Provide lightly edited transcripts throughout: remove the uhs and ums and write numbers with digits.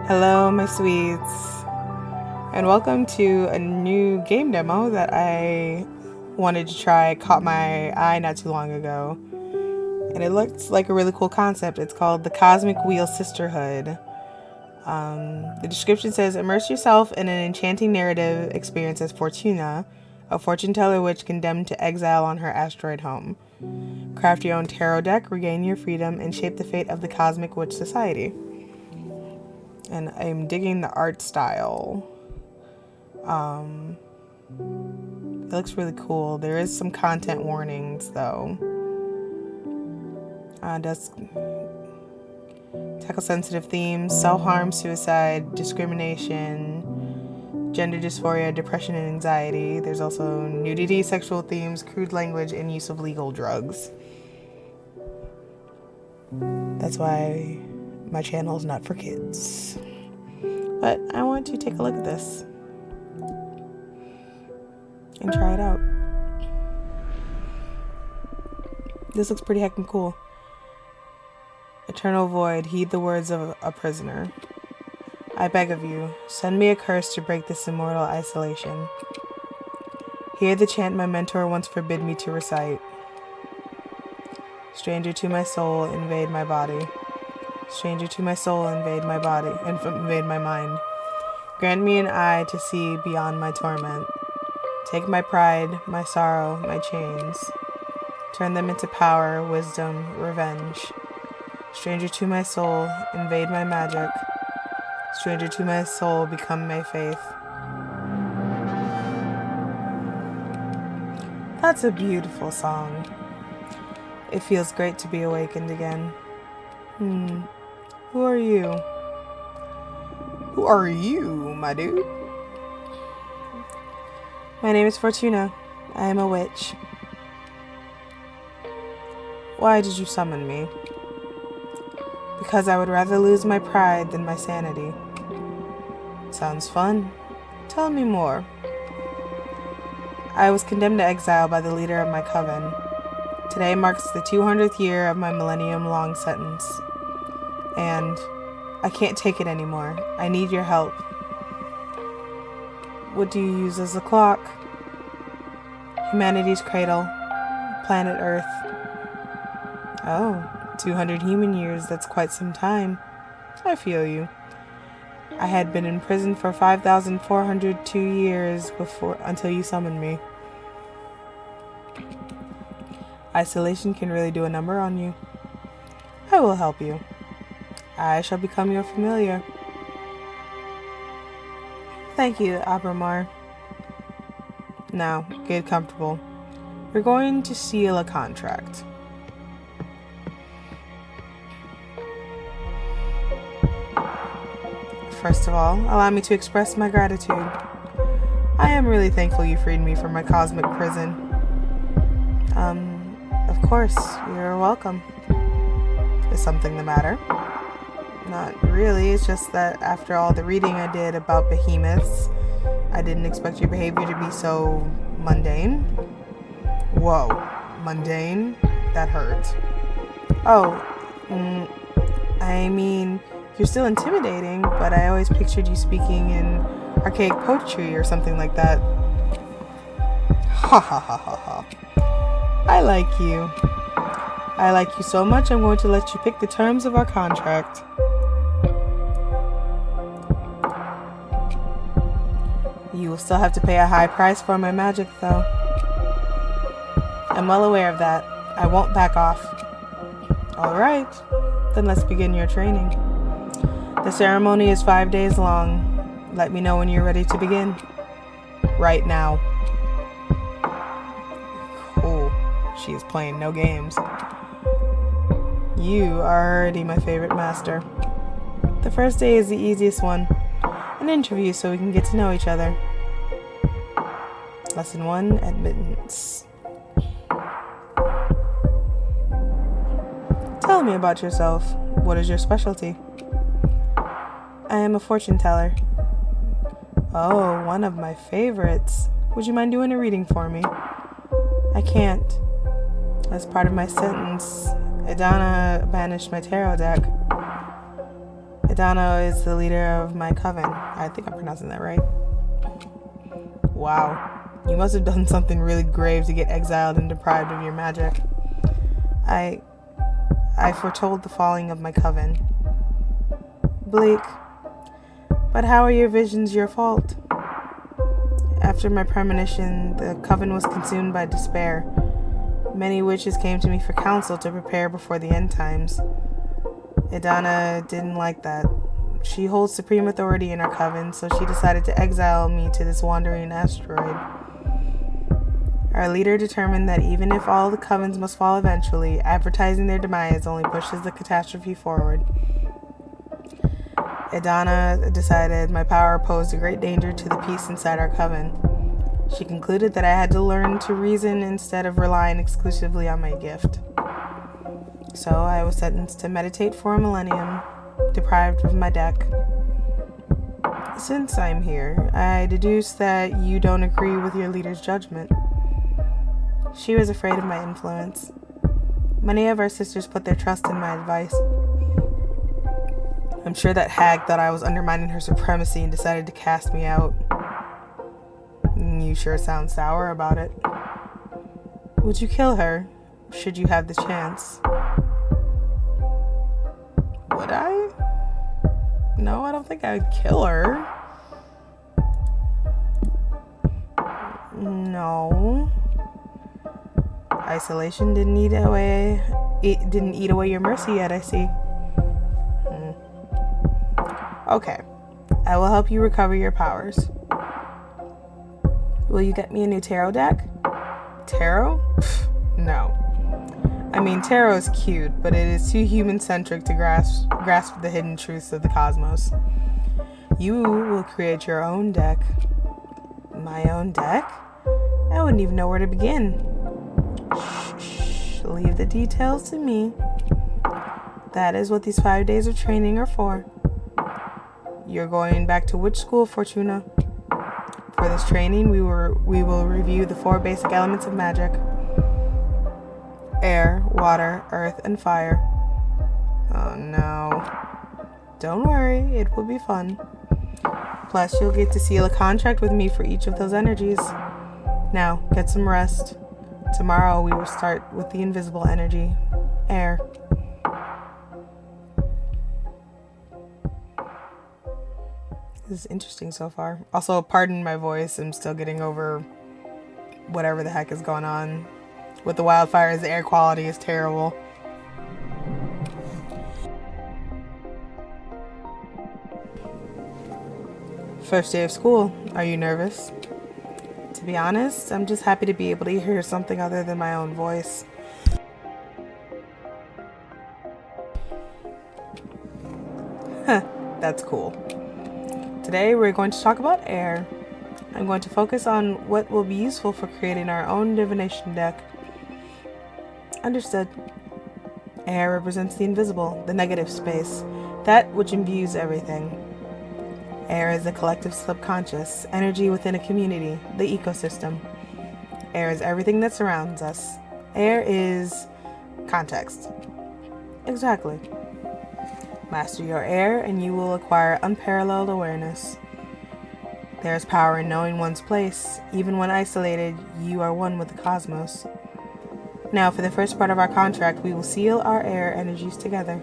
Hello, my sweets, and welcome to a new game demo that I wanted to try. Caught my eye not too long ago, and it looks like a really cool concept. It's called the Cosmic Wheel Sisterhood. The description says, immerse yourself in an enchanting narrative experience as Fortuna, a fortune teller witch condemned to exile on her asteroid home. Craft your own tarot deck, regain your freedom, and shape the fate of the Cosmic Witch Society. And I'm digging the art style. It looks really cool. There is some content warnings though. Does tackle sensitive themes: self-harm, suicide, discrimination, gender dysphoria, depression, and anxiety. There's also nudity, sexual themes, crude language, and use of legal drugs. That's why my channel is not for kids. But I want to take a look at this and try it out. This looks pretty heckin' cool. Eternal void, heed the words of a prisoner. I beg of you, send me a curse to break this immortal isolation. Hear the chant my mentor once forbid me to recite. Stranger to my soul, invade my body. Stranger to my soul, invade my body, invade my mind. Grant me an eye to see beyond my torment. Take my pride, my sorrow, my chains. Turn them into power, wisdom, revenge. Stranger to my soul, invade my magic. Stranger to my soul, become my faith. That's a beautiful song. It feels great to be awakened again. Who are you? Who are you, my dude? My name is Fortuna. I am a witch. Why did you summon me? Because I would rather lose my pride than my sanity. Sounds fun. Tell me more. I was condemned to exile by the leader of my coven. Today marks the 200th year of my millennium-long sentence. And I can't take it anymore. I need your help. What do you use as a clock? Humanity's cradle. Planet Earth. Oh, 200 human years, that's quite some time. I feel you. I had been in prison for 5,402 years until you summoned me. Isolation can really do a number on you. I will help you. I shall become your familiar. Thank you, Abramar. Now, get comfortable. We're going to seal a contract. First of all, allow me to express my gratitude. I am really thankful you freed me from my cosmic prison. Of course, you're welcome. Is something the matter? Not really, it's just that after all the reading I did about behemoths, I didn't expect your behavior to be so mundane. Whoa, mundane? That hurt. Oh, I mean, you're still intimidating, but I always pictured you speaking in archaic poetry or something like that. Ha ha ha ha ha. I like you. I like you so much, I'm going to let you pick the terms of our contract. You will still have to pay a high price for my magic, though. I'm well aware of that. I won't back off. Alright, then let's begin your training. The ceremony is 5 days long. Let me know when you're ready to begin. Right now. Cool. She is playing no games. You are already my favorite master. The first day is the easiest one. An interview so we can get to know each other. Lesson 1, admittance. Tell me about yourself. What is your specialty? I am a fortune teller. Oh, one of my favorites. Would you mind doing a reading for me? I can't. As part of my sentence, Idana banished my tarot deck. Adana is the leader of my coven. I think I'm pronouncing that right. Wow. You must have done something really grave to get exiled and deprived of your magic. I foretold the falling of my coven. Bleak. But how are your visions your fault? After my premonition, the coven was consumed by despair. Many witches came to me for counsel to prepare before the end times. Adana didn't like that. She holds supreme authority in our coven, so she decided to exile me to this wandering asteroid. Our leader determined that even if all the covens must fall eventually, advertising their demise only pushes the catastrophe forward. Adana decided my power posed a great danger to the peace inside our coven. She concluded that I had to learn to reason instead of relying exclusively on my gift. So I was sentenced to meditate for a millennium, deprived of my deck. Since I'm here, I deduce that you don't agree with your leader's judgment. She was afraid of my influence. Many of our sisters put their trust in my advice. I'm sure that hag thought I was undermining her supremacy and decided to cast me out. You sure sound sour about it. Would you kill her, should you have the chance? Would I? No, I don't think I would kill her. No. Isolation didn't eat away your mercy yet, I see. Okay. I will help you recover your powers. Will you get me a new tarot deck? Tarot? No. I mean, tarot is cute, but it is too human-centric to grasp the hidden truths of the cosmos. You will create your own deck. My own deck? I wouldn't even know where to begin. Shh. Leave the details to me. That is what these 5 days of training are for. You're going back to which school, Fortuna? For this training, we will review the 4 basic elements of magic. Air, water, earth, and fire. Oh no. Don't worry, it will be fun. Plus, you'll get to seal a contract with me for each of those energies. Now, get some rest. Tomorrow, we will start with the invisible energy. Air. This is interesting so far. Also, pardon my voice. I'm still getting over whatever the heck is going on with the wildfires. The air quality is terrible. First day of school. Are you nervous? To be honest, I'm just happy to be able to hear something other than my own voice. That's cool. Today we're going to talk about air. I'm going to focus on what will be useful for creating our own divination deck. Understood. Air represents the invisible, the negative space, that which imbues everything. Air is the collective subconscious, energy within a community, the ecosystem. Air is everything that surrounds us. Air is context. Exactly. Master your air and you will acquire unparalleled awareness. There is power in knowing one's place. Even when isolated, you are one with the cosmos. Now, for the first part of our contract, we will seal our air energies together.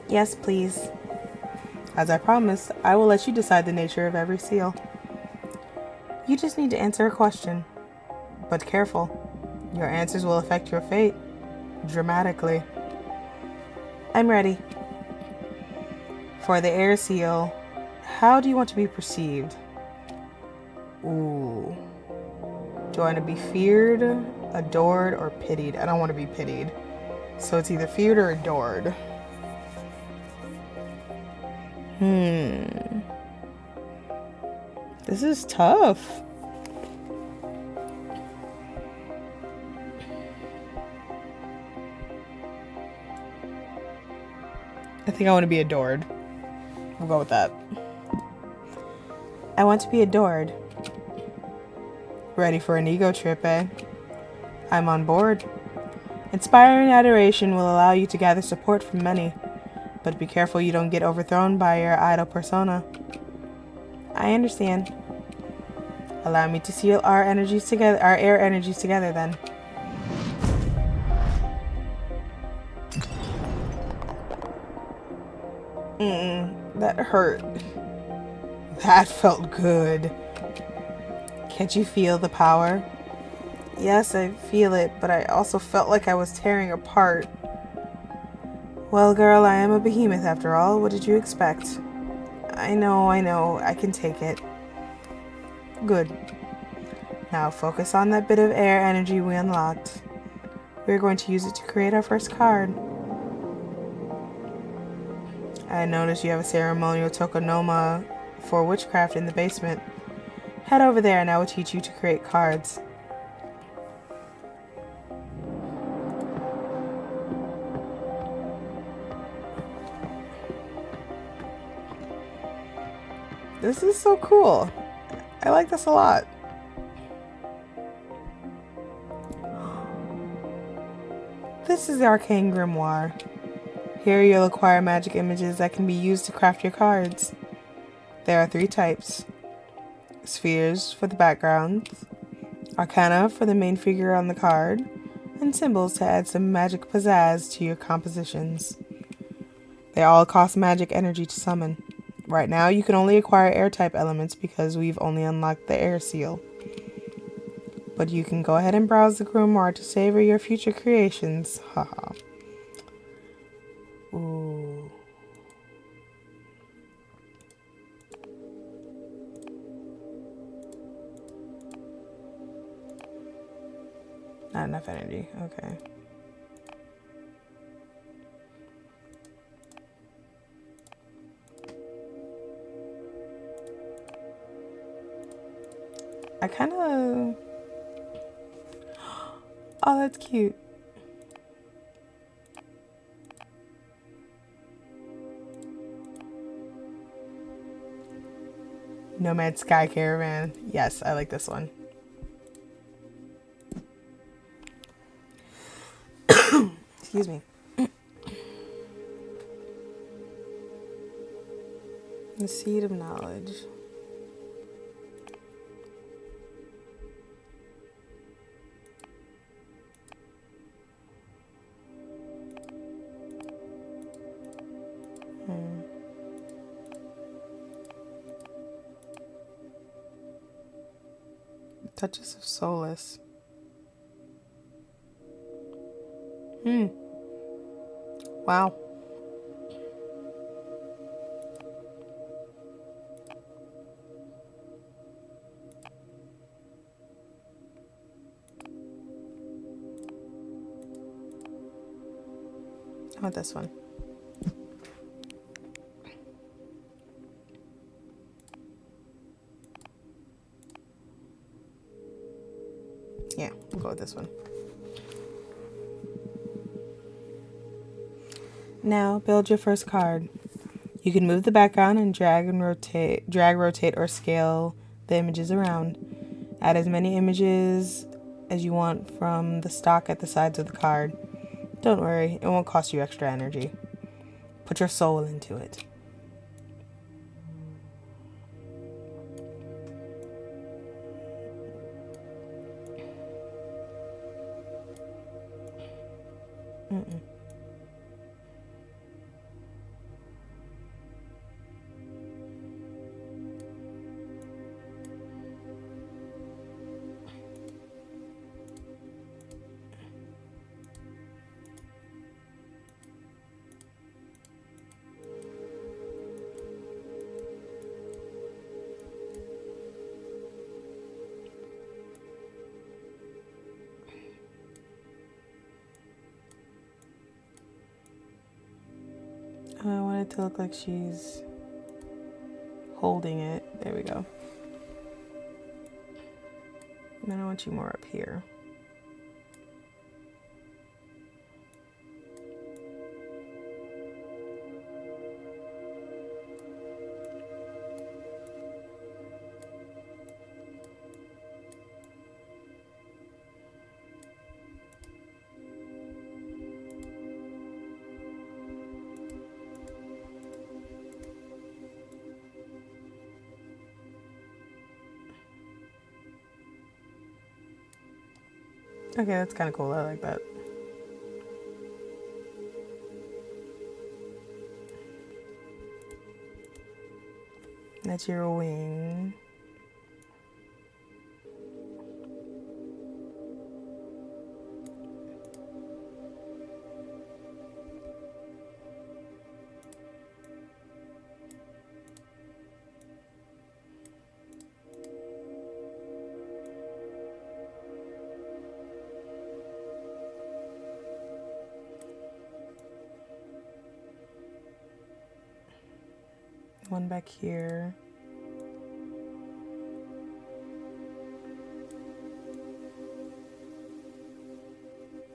Yes, please. As I promised, I will let you decide the nature of every seal. You just need to answer a question. But careful. Your answers will affect your fate. Dramatically. I'm ready. For the air seal, how do you want to be perceived? Ooh. Do I want to be feared, adored, or pitied? I don't want to be pitied. So it's either feared or adored. This is tough. I think I want to be adored. We'll go with that. I want to be adored. Ready for an ego trip, eh? I'm on board. Inspiring adoration will allow you to gather support from many. But be careful you don't get overthrown by your idol persona. I understand. Allow me to seal our energies together, our air energies together then. That hurt. That felt good. Can't you feel the power? Yes, I feel it, but I also felt like I was tearing apart. Well, girl, I am a behemoth after all. What did you expect? I know. I can take it. Good. Now focus on that bit of air energy we unlocked. We're going to use it to create our first card. I noticed you have a ceremonial tokonoma for witchcraft in the basement. Head over there and I will teach you to create cards. This is so cool. I like this a lot. This is the Arcane Grimoire. Here you'll acquire magic images that can be used to craft your cards. There are 3 types. Spheres for the background, arcana for the main figure on the card, and symbols to add some magic pizzazz to your compositions. They all cost magic energy to summon. Right now you can only acquire air type elements because we've only unlocked the air seal. But you can go ahead and browse the grimoire to savor your future creations. Haha. Ooh. Not enough energy. Okay. I kind of... Oh, that's cute. Nomad Sky Caravan. Yes, I like this one. Excuse me. The Seed of Knowledge. Touches of Solace. Wow. I want this one. Yeah, we'll go with this one. Now, build your first card. You can move the background and drag, rotate, or scale the images around. Add as many images as you want from the stock at the sides of the card. Don't worry, it won't cost you extra energy. Put your soul into it. I want it to look like she's holding it. There we go. And then I want you more up here. Okay, that's kind of cool. I like that. That's your wing. One back here.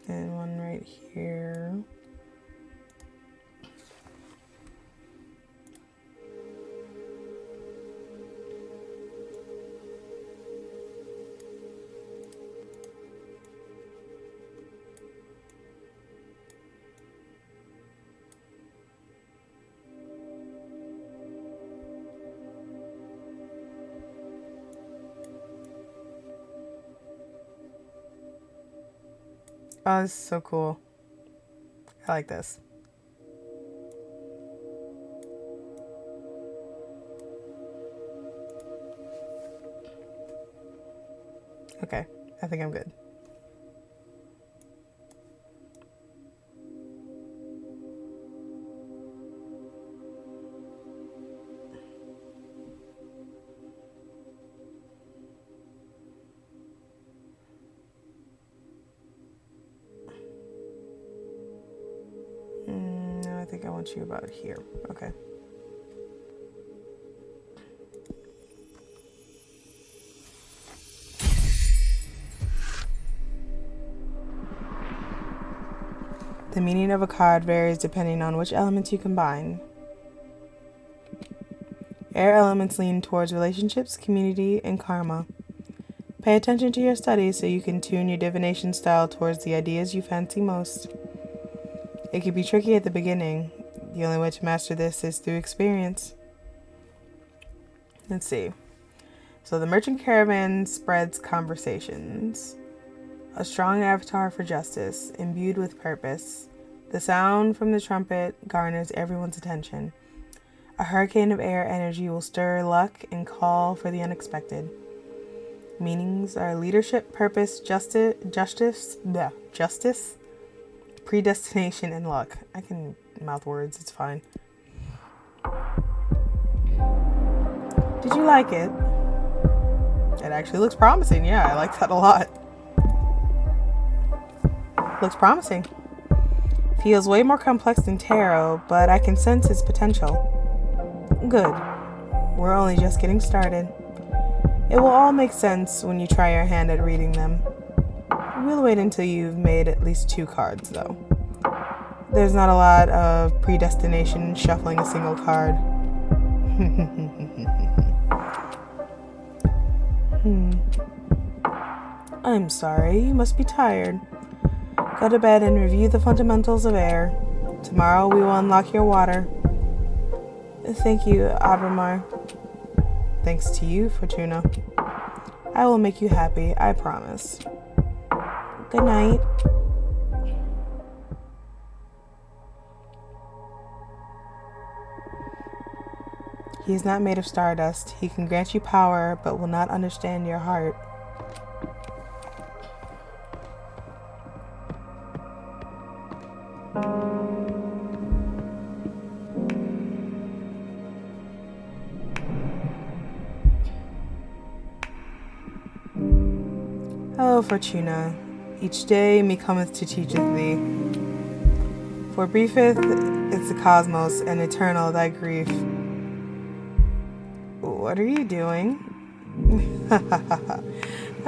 And one right here. Oh, this is so cool. I like this. Okay, I think I'm good. No, I think I want you about here. Okay. The meaning of a card varies depending on which elements you combine. Air elements lean towards relationships, community, and karma. Pay attention to your studies so you can tune your divination style towards the ideas you fancy most. It can be tricky at the beginning. The only way to master this is through experience. Let's see. So the merchant caravan spreads conversations. A strong avatar for justice, imbued with purpose. The sound from the trumpet garners everyone's attention. A hurricane of air energy will stir luck and call for the unexpected. Meanings are leadership, purpose, justice, predestination, and luck. I can mouth words, it's fine. Did you like it? It actually looks promising. Yeah, I like that a lot. Looks promising. Feels way more complex than tarot, but I can sense its potential. Good. We're only just getting started. It will all make sense when you try your hand at reading them. We'll wait until you've made at least 2 cards, though. There's not a lot of predestination shuffling a single card. I'm sorry, you must be tired. Go to bed and review the fundamentals of air. Tomorrow we will unlock your water. Thank you, Abramar. Thanks to you, Fortuna. I will make you happy, I promise. Good night. He is not made of stardust. He can grant you power, but will not understand your heart. Oh, Fortuna, each day me cometh to teacheth thee. For briefeth is the cosmos, and eternal thy grief. What are you doing? I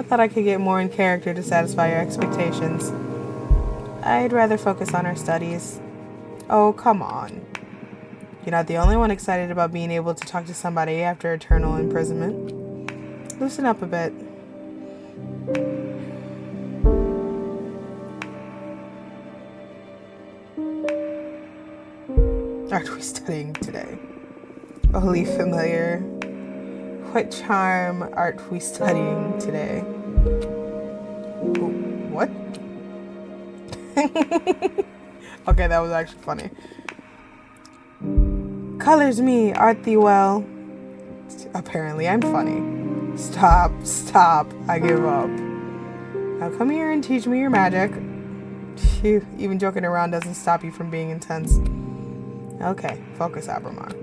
thought I could get more in character to satisfy your expectations. I'd rather focus on our studies. Oh, come on. You're not the only one excited about being able to talk to somebody after eternal imprisonment. Loosen up a bit. Art we studying today? Holy familiar. What charm art we studying today? What? Okay, that was actually funny. Colors me, art thee well. Apparently, I'm funny. Stop. I give up. Now come here and teach me your magic. Phew, even joking around doesn't stop you from being intense. Okay, focus, Abramar.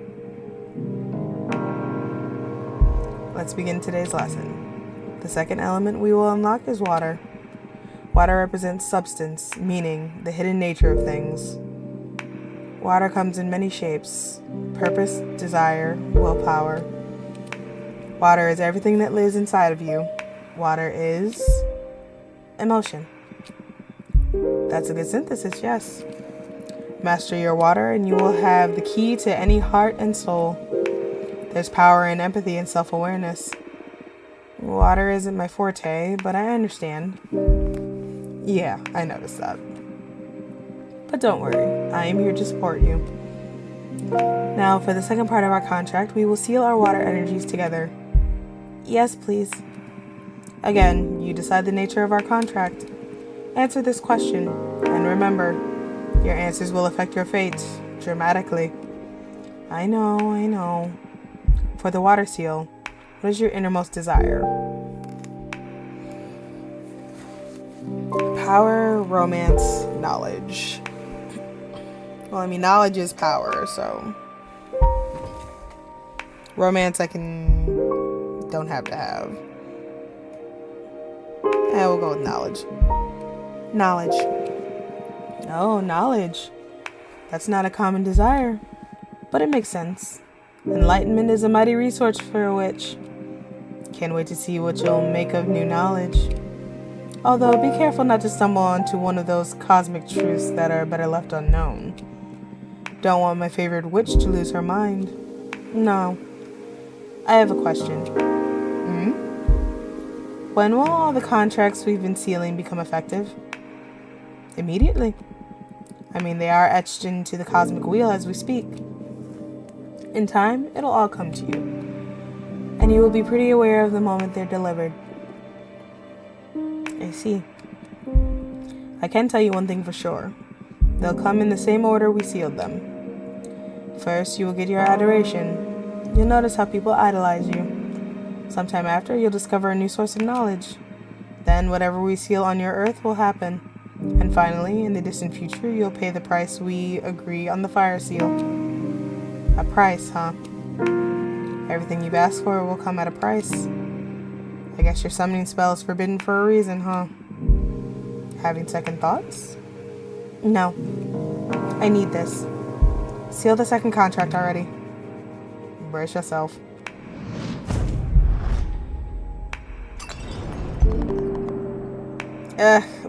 Let's begin today's lesson. The second element we will unlock is water. Water represents substance, meaning the hidden nature of things. Water comes in many shapes: purpose, desire, willpower. Water is everything that lives inside of you. Water is emotion. That's a good synthesis, yes. Master your water and you will have the key to any heart and soul. There's power in empathy and self-awareness. Water isn't my forte, but I understand. Yeah, I noticed that. But don't worry, I am here to support you. Now, for the second part of our contract, we will seal our water energies together. Yes, please. Again, you decide the nature of our contract. Answer this question, and remember, your answers will affect your fate dramatically. I know. For the water seal, what is your innermost desire? Power, romance, knowledge. Well, I mean, knowledge is power, so... Romance don't have to have. We'll go with knowledge. Knowledge. Oh, knowledge. That's not a common desire, but it makes sense. Enlightenment is a mighty resource for a witch. Can't wait to see what you'll make of new knowledge. Although, be careful not to stumble onto one of those cosmic truths that are better left unknown. Don't want my favorite witch to lose her mind. No. I have a question. When will all the contracts we've been sealing become effective? Immediately. I mean, they are etched into the cosmic wheel as we speak. In time, it'll all come to you. And you will be pretty aware of the moment they're delivered. I see. I can tell you one thing for sure. They'll come in the same order we sealed them. First, you will get your adoration. You'll notice how people idolize you. Sometime after, you'll discover a new source of knowledge. Then, whatever we seal on your earth will happen. And finally, in the distant future, you'll pay the price we agree on the fire seal. A price, huh? Everything you've asked for will come at a price. I guess your summoning spell is forbidden for a reason, huh? Having second thoughts? No. I need this. Seal the second contract already. Brace yourself.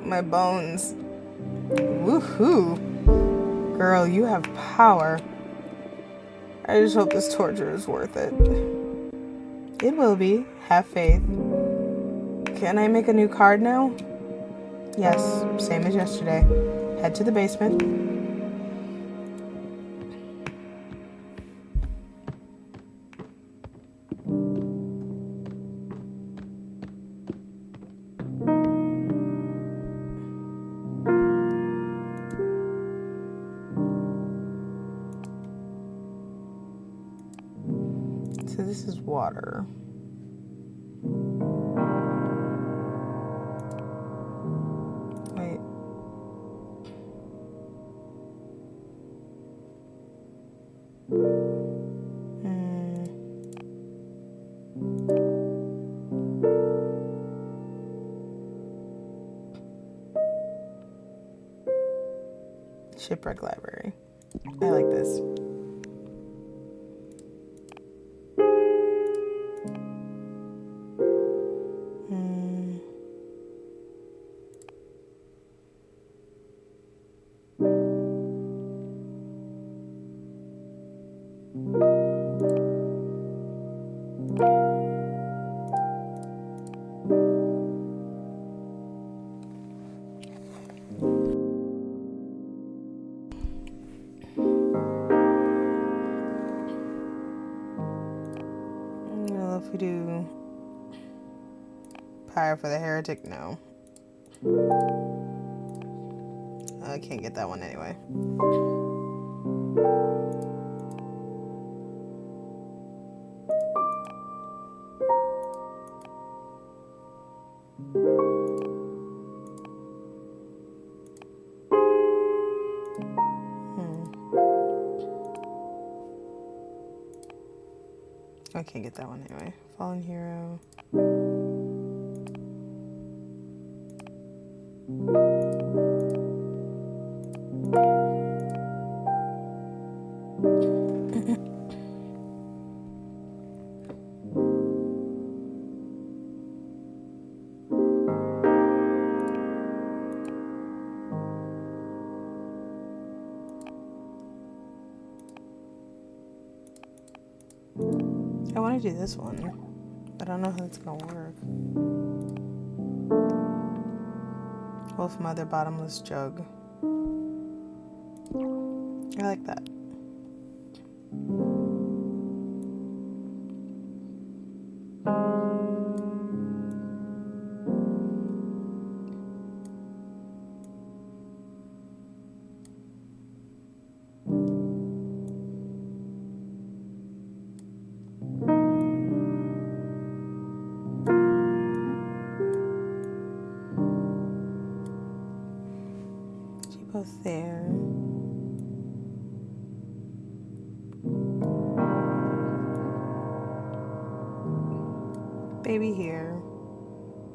My bones. Woohoo! Girl, you have power. I just hope this torture is worth it. It will be. Have faith. Can I make a new card now? Yes, same as yesterday. Head to the basement. So this is water. Wait. Shipwreck library. I like this. Well, if we do Pyre for the Heretic, no. I can't get that one anyway. I can't get that one anyway. Fallen hero. I want to do this one, but I don't know how it's gonna work. Wolf Mother Bottomless Jug. I like that. Both there. Baby here.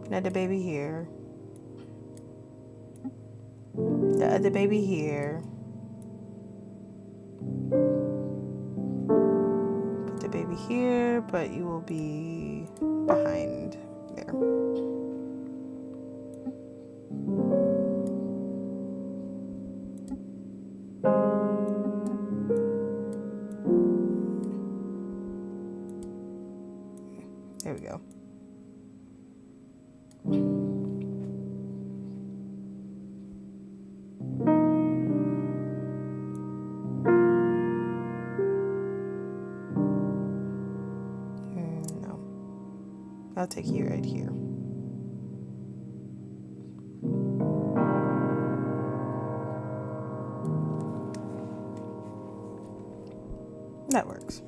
Another baby here. The other baby here. Put the baby here, but you will be behind there. There we go. No. I'll take you right here. That works.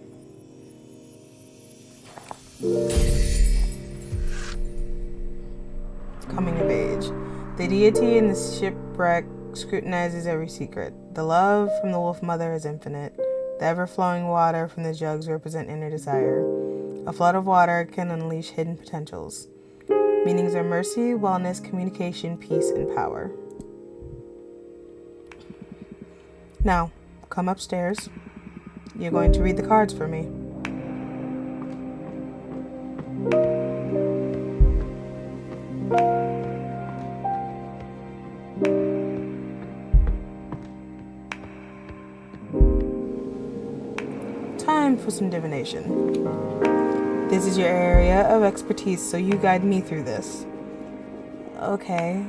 Coming of age. The deity in the shipwreck scrutinizes every secret. The love from the wolf mother is infinite. The ever-flowing water from the jugs represent inner desire. A flood of water can unleash hidden potentials. Meanings are mercy, wellness, communication, peace, and power. Now, come upstairs. You're going to read the cards for me. Time for some divination. This is your area of expertise, so you guide me through this. Okay.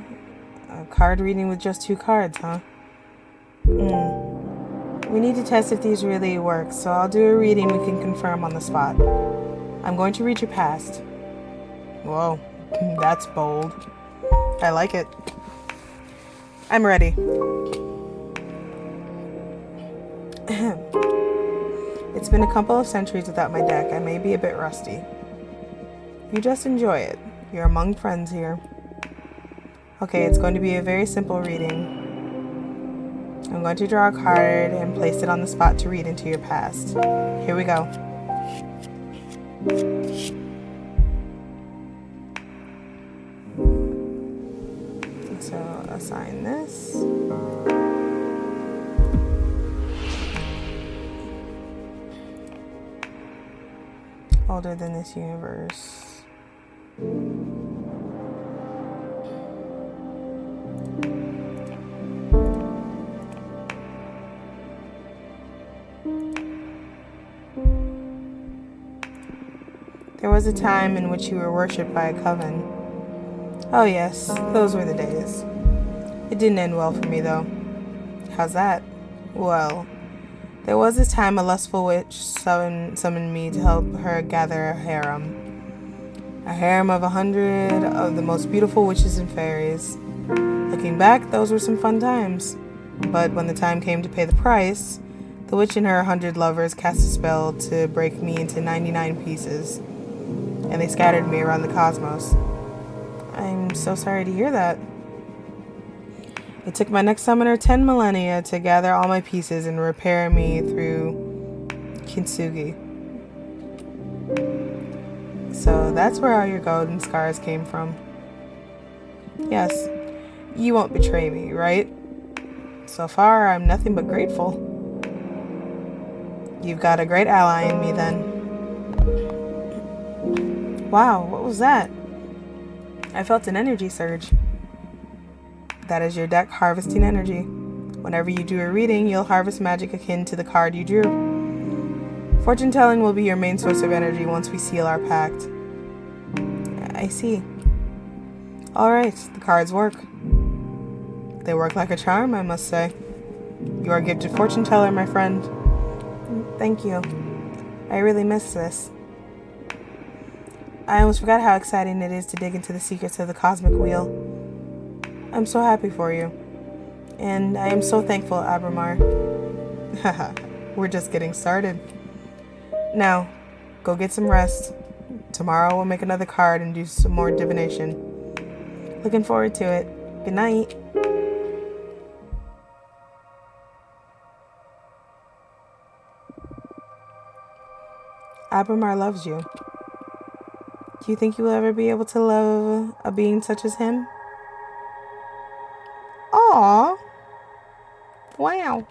A card reading with just 2 cards, huh? We need to test if these really work, so I'll do a reading we can confirm on the spot. I'm going to read your past. Whoa, that's bold. I like it. I'm ready. It's been a couple of centuries without my deck. I may be a bit rusty. You just enjoy it. You're among friends here. Okay, it's going to be a very simple reading. I'm going to draw a card and place it on the spot to read into your past. Here we go. So, assign this. Older than this universe. There was a time in which you were worshipped by a coven. Oh yes, those were the days. It didn't end well for me though. How's that? Well, there was a time a lustful witch summoned me to help her gather a harem. A harem of 100 of the most beautiful witches and fairies. Looking back, those were some fun times. But when the time came to pay the price, the witch and her 100 lovers cast a spell to break me into 99 pieces, and they scattered me around the cosmos. I'm so sorry to hear that. It took my next summoner 10 millennia to gather all my pieces and repair me through Kintsugi. So that's where all your golden scars came from. Yes, you won't betray me, right? So far, I'm nothing but grateful. You've got a great ally in me, then. Wow, what was that? I felt an energy surge. That is your deck harvesting energy. Whenever you do a reading, you'll harvest magic akin to the card you drew. Fortune telling will be your main source of energy once we seal our pact. I see. Alright, the cards work. They work like a charm, I must say. You are a gifted fortune teller, my friend. Thank you. I really miss this. I almost forgot how exciting it is to dig into the secrets of the cosmic wheel. I'm so happy for you. And I am so thankful, Abramar. Haha, we're just getting started. Now, go get some rest. Tomorrow we'll make another card and do some more divination. Looking forward to it. Good night. Abramar loves you. Do you think you will ever be able to love a being such as him? Aww. Wow.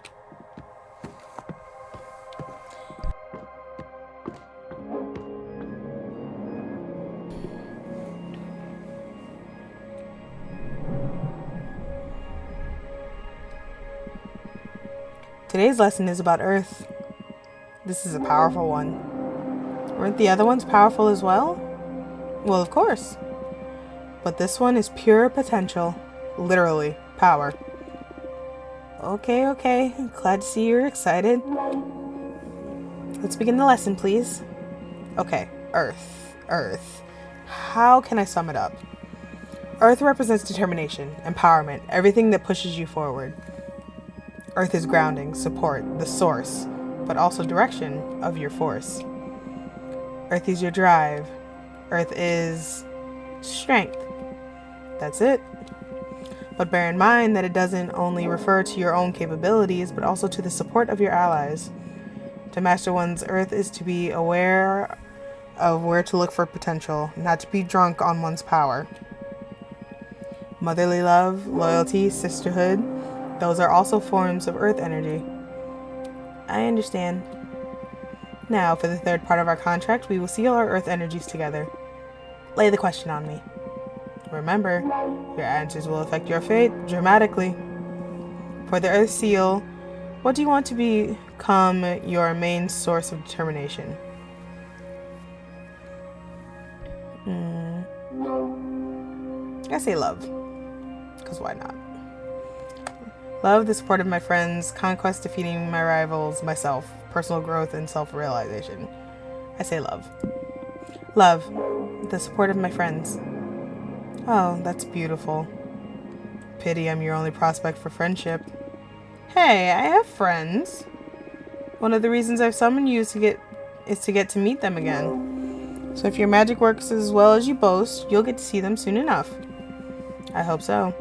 Today's lesson is about Earth. This is a powerful one. Weren't the other ones powerful as well? Well, of course. But this one is pure potential. Literally, power. Okay. Glad to see you're excited. Let's begin the lesson, please. Okay, Earth. How can I sum it up? Earth represents determination, empowerment, everything that pushes you forward. Earth is grounding, support, the source, but also direction of your force. Earth is your drive. Earth is strength. That's it. But bear in mind that it doesn't only refer to your own capabilities, but also to the support of your allies. To master one's Earth is to be aware of where to look for potential, not to be drunk on one's power. Motherly love, loyalty, sisterhood, those are also forms of Earth energy. I understand. Now, for the third part of our contract, we will seal our Earth energies together. Lay the question on me. Remember, your answers will affect your fate dramatically. For the Earth seal, what do you want to become your main source of determination? I say love. Because why not? Love, the support of my friends, conquest, defeating my rivals, myself, personal growth, and self-realization. I say love. Love, the support of my friends. Oh, that's beautiful. Pity I'm your only prospect for friendship. Hey, I have friends. One of the reasons I've summoned you is to get to meet them again. So if your magic works as well as you boast, you'll get to see them soon enough. I hope so.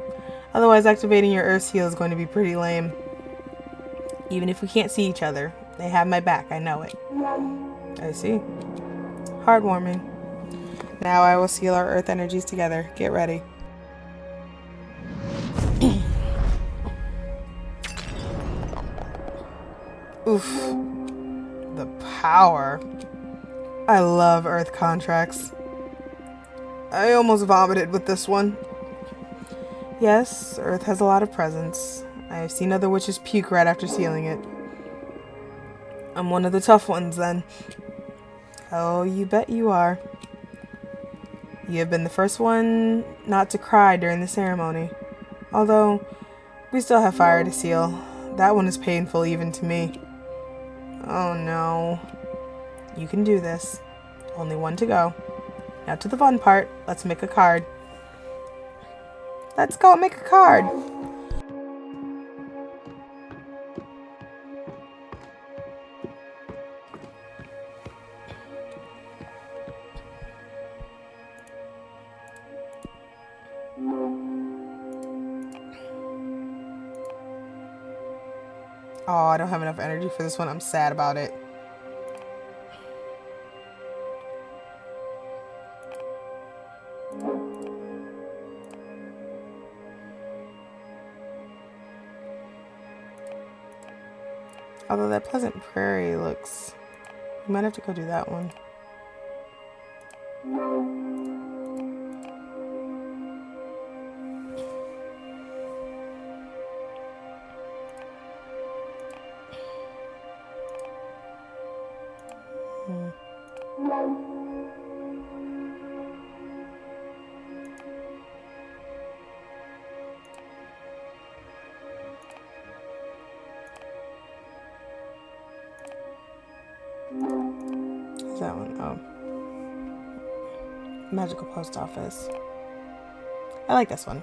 Otherwise, activating your Earth seal is going to be pretty lame. Even if we can't see each other, they have my back, I know it. I see. Heartwarming. Now I will seal our Earth energies together. Get ready. Oof. The power. I love Earth contracts. I almost vomited with this one. Yes, Earth has a lot of presence. I have seen other witches puke right after sealing it. I'm one of the tough ones, then. Oh, you bet you are. You have been the first one not to cry during the ceremony. Although, we still have fire to seal. That one is painful even to me. Oh no. You can do this. Only one to go. Now to the fun part. Let's make a card. Let's go and make a card. Oh, I don't have enough energy for this one. I'm sad about it. Although that Pleasant Prairie looks... We might have to go do that one. What's that one? Oh. Magical Post Office. I like this one.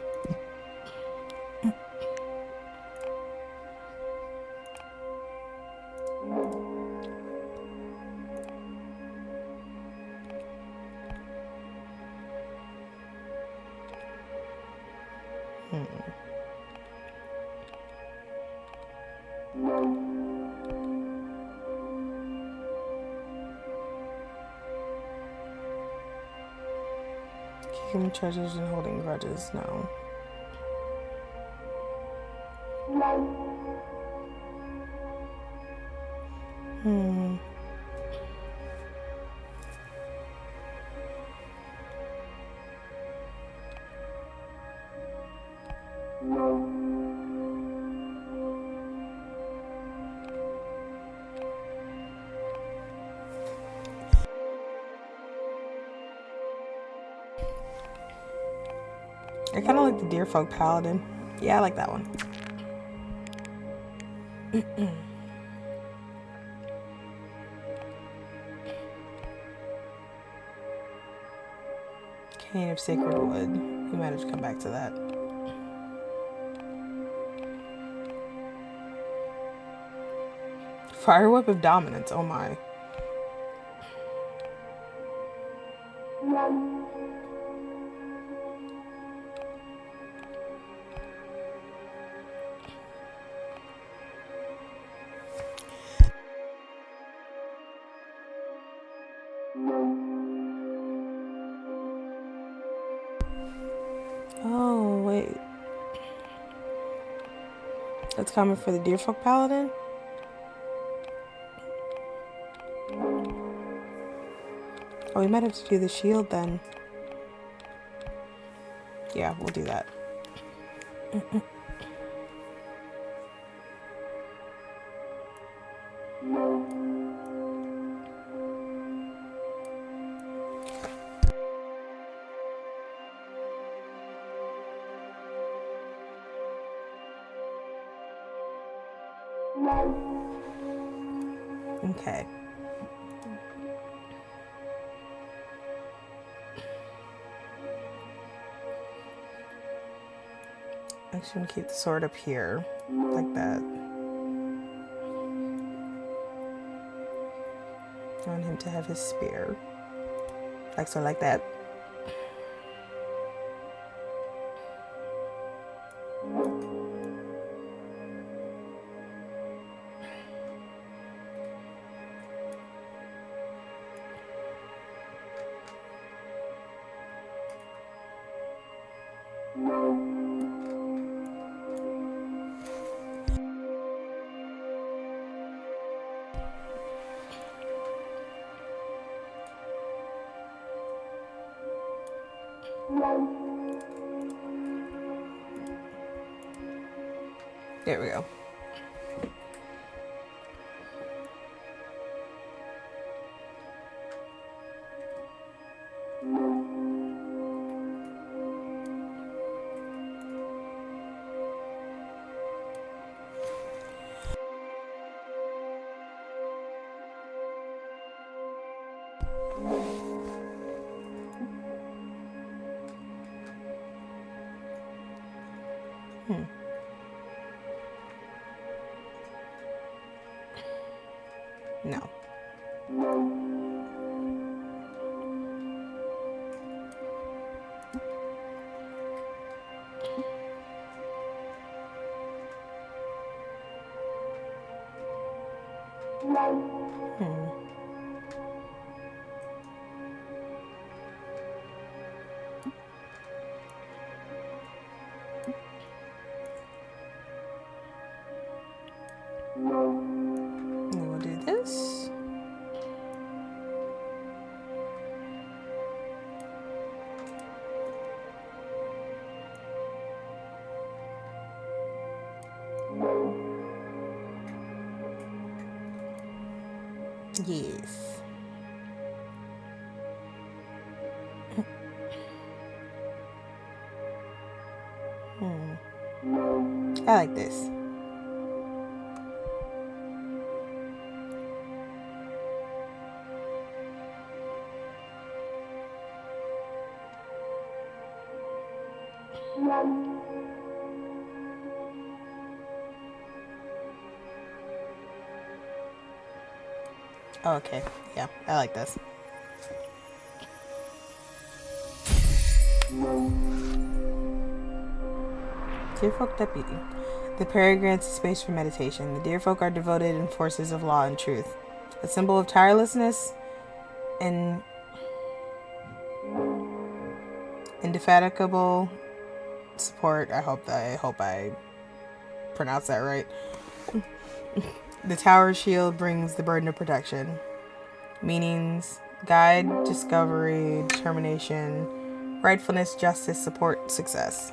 Keeping treasures and holding grudges, no. I kind of like the Deerfolk Paladin. Yeah, I like that one. Cane of Sacred Wood. We might have to come back to that. Fire Whip of Dominance. Oh my. Oh, wait. That's common for the Deerfolk Paladin? Oh, we might have to do the shield then. Yeah, we'll do that. Okay. I'm just gonna keep the sword up here, like that. I want him to have his spear. Like so, like that. There we go. Hmm. No. Hmm. We'll do this. Yes. I like this. Okay, yeah, I like this. Dear Folk Deputy. The prayer grants a space for meditation. The dear folk are devoted enforcers of law and truth. A symbol of tirelessness and indefatigable support. I hope I pronounced that right. The tower shield brings the burden of protection. Meanings: guide, discovery, determination, rightfulness, justice, support, success.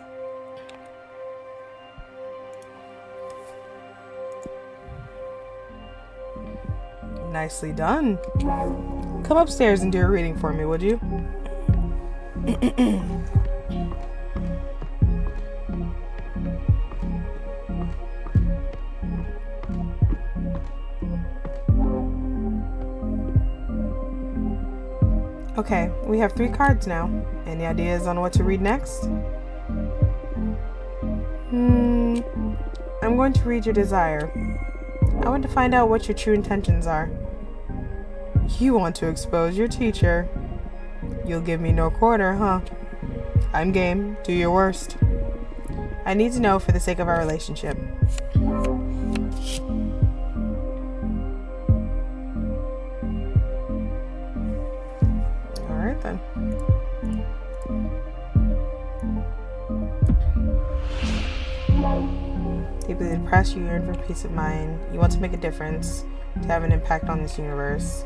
Nicely done. Come upstairs and do a reading for me, would you? Okay, we have 3 cards now. Any ideas on what to read next? I'm going to read your desire. I want to find out what your true intentions are. You want to expose your teacher. You'll give me no quarter, huh? I'm game. Do your worst. I need to know for the sake of our relationship. Alright then. Deeply depressed, you yearn for peace of mind. You want to make a difference, to have an impact on this universe.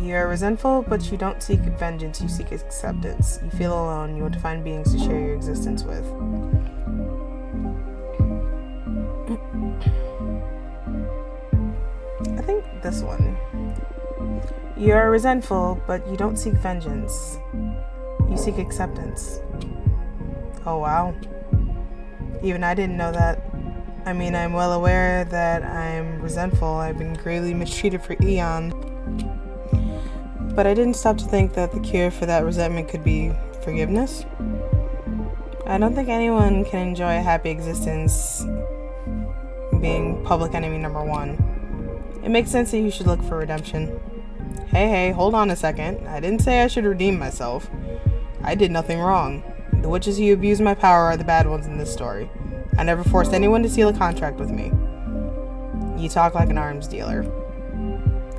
You are resentful, but you don't seek vengeance, you seek acceptance. You feel alone, you want to find beings to share your existence with. I think this one. You are resentful, but you don't seek vengeance. You seek acceptance. Oh wow. Even I didn't know that. I mean, I'm well aware that I'm resentful. I've been greatly mistreated for eons. But I didn't stop to think that the cure for that resentment could be forgiveness. I don't think anyone can enjoy a happy existence being public enemy number 1. It makes sense that you should look for redemption. Hey, hold on a second. I didn't say I should redeem myself. I did nothing wrong. The witches who abuse my power are the bad ones in this story. I never forced anyone to seal a contract with me. You talk like an arms dealer.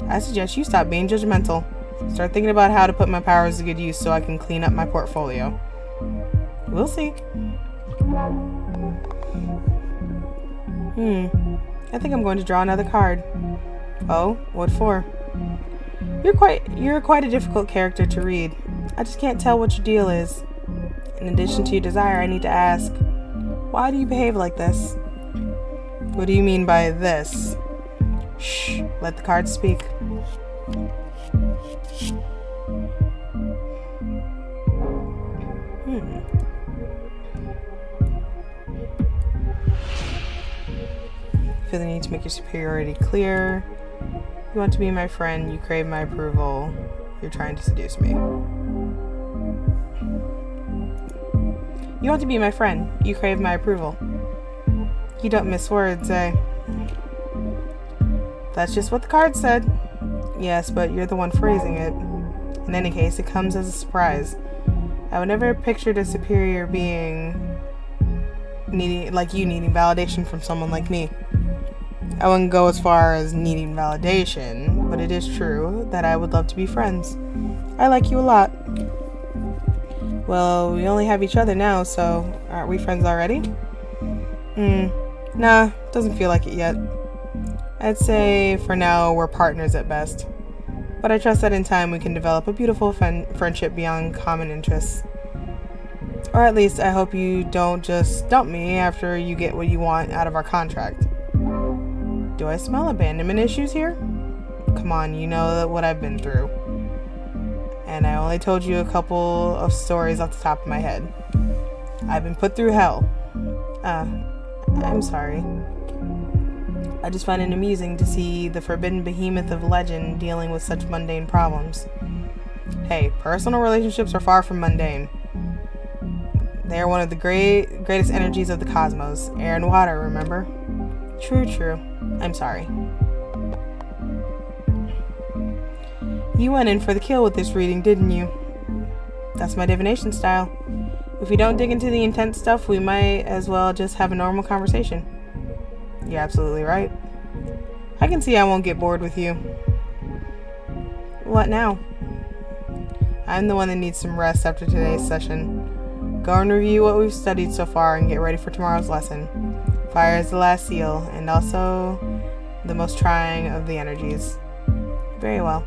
I suggest you stop being judgmental. Start thinking about how to put my powers to good use so I can clean up my portfolio. We'll see. I think I'm going to draw another card. Oh, what for? You're quite a difficult character to read. I just can't tell what your deal is. In addition to your desire, I need to ask, why do you behave like this? What do you mean by this? Shh, let the cards speak. Feel the need to make your superiority clear. You want to be my friend, you crave my approval. You're trying to seduce me. You want to be my friend. You crave my approval. You don't miss words, eh? That's just what the card said. Yes, but you're the one phrasing it. In any case, it comes as a surprise. I would never have pictured a superior being needing validation from someone like me. I wouldn't go as far as needing validation, but it is true that I would love to be friends. I like you a lot. Well, we only have each other now, so aren't we friends already? Nah, doesn't feel like it yet. I'd say for now we're partners at best. But I trust that in time we can develop a beautiful friendship beyond common interests. Or at least I hope you don't just dump me after you get what you want out of our contract. Do I smell abandonment issues here? Come on, you know what I've been through. And I only told you a couple of stories off the top of my head. I've been put through hell. I'm sorry. I just find it amusing to see the forbidden behemoth of legend dealing with such mundane problems. Hey, personal relationships are far from mundane. They are one of the greatest energies of the cosmos. Air and water, remember? True. I'm sorry. You went in for the kill with this reading, didn't you? That's my divination style. If we don't dig into the intense stuff, we might as well just have a normal conversation. You're absolutely right. I can see I won't get bored with you. What now? I'm the one that needs some rest after today's session. Go and review what we've studied so far and get ready for tomorrow's lesson. Fire is the last seal, and also the most trying of the energies. Very well.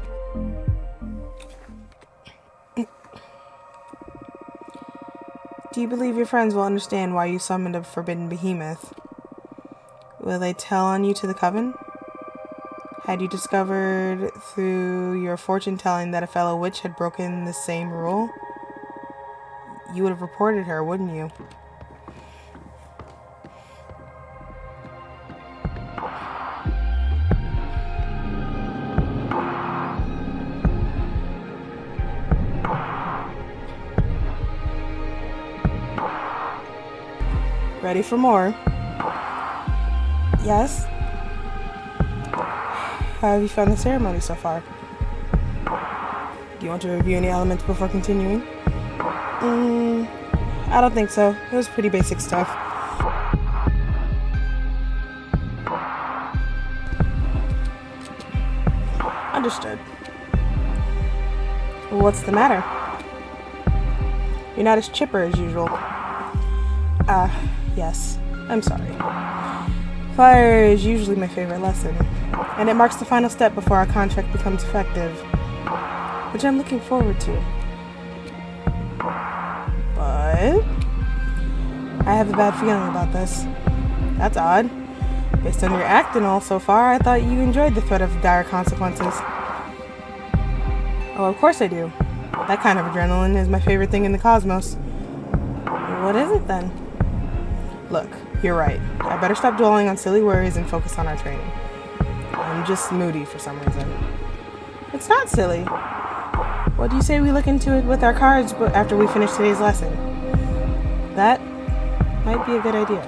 Do you believe your friends will understand why you summoned a forbidden behemoth? Will they tell on you to the coven? Had you discovered through your fortune-telling that a fellow witch had broken the same rule? You would have reported her, wouldn't you? Ready for more? Yes? How have you found the ceremony so far? Do you want to review any elements before continuing? I don't think so. It was pretty basic stuff. Understood. What's the matter? You're not as chipper as usual. Yes. I'm sorry. Fire is usually my favorite lesson, and it marks the final step before our contract becomes effective, which I'm looking forward to. But I have a bad feeling about this. That's odd. Based on your acting all so far, I thought you enjoyed the threat of dire consequences. Oh, of course I do. That kind of adrenaline is my favorite thing in the cosmos. What is it then? Look, you're right. I better stop dwelling on silly worries and focus on our training. I'm just moody for some reason. It's not silly. What do you say we look into it with our cards after we finish today's lesson? That might be a good idea.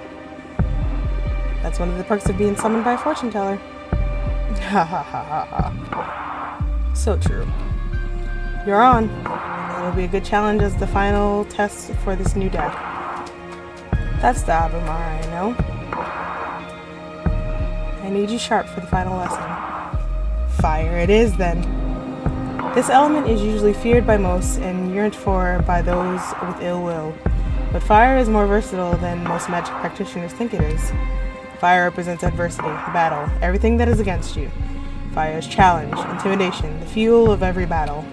That's one of the perks of being summoned by a fortune teller. Ha ha ha ha ha. So true. You're on. It'll be a good challenge as the final test for this new deck. That's the Ebony, I know. I need you sharp for the final lesson. Fire it is, then. This element is usually feared by most and yearned for by those with ill will. But fire is more versatile than most magic practitioners think it is. Fire represents adversity, battle, everything that is against you. Fire is challenge, intimidation, the fuel of every battle.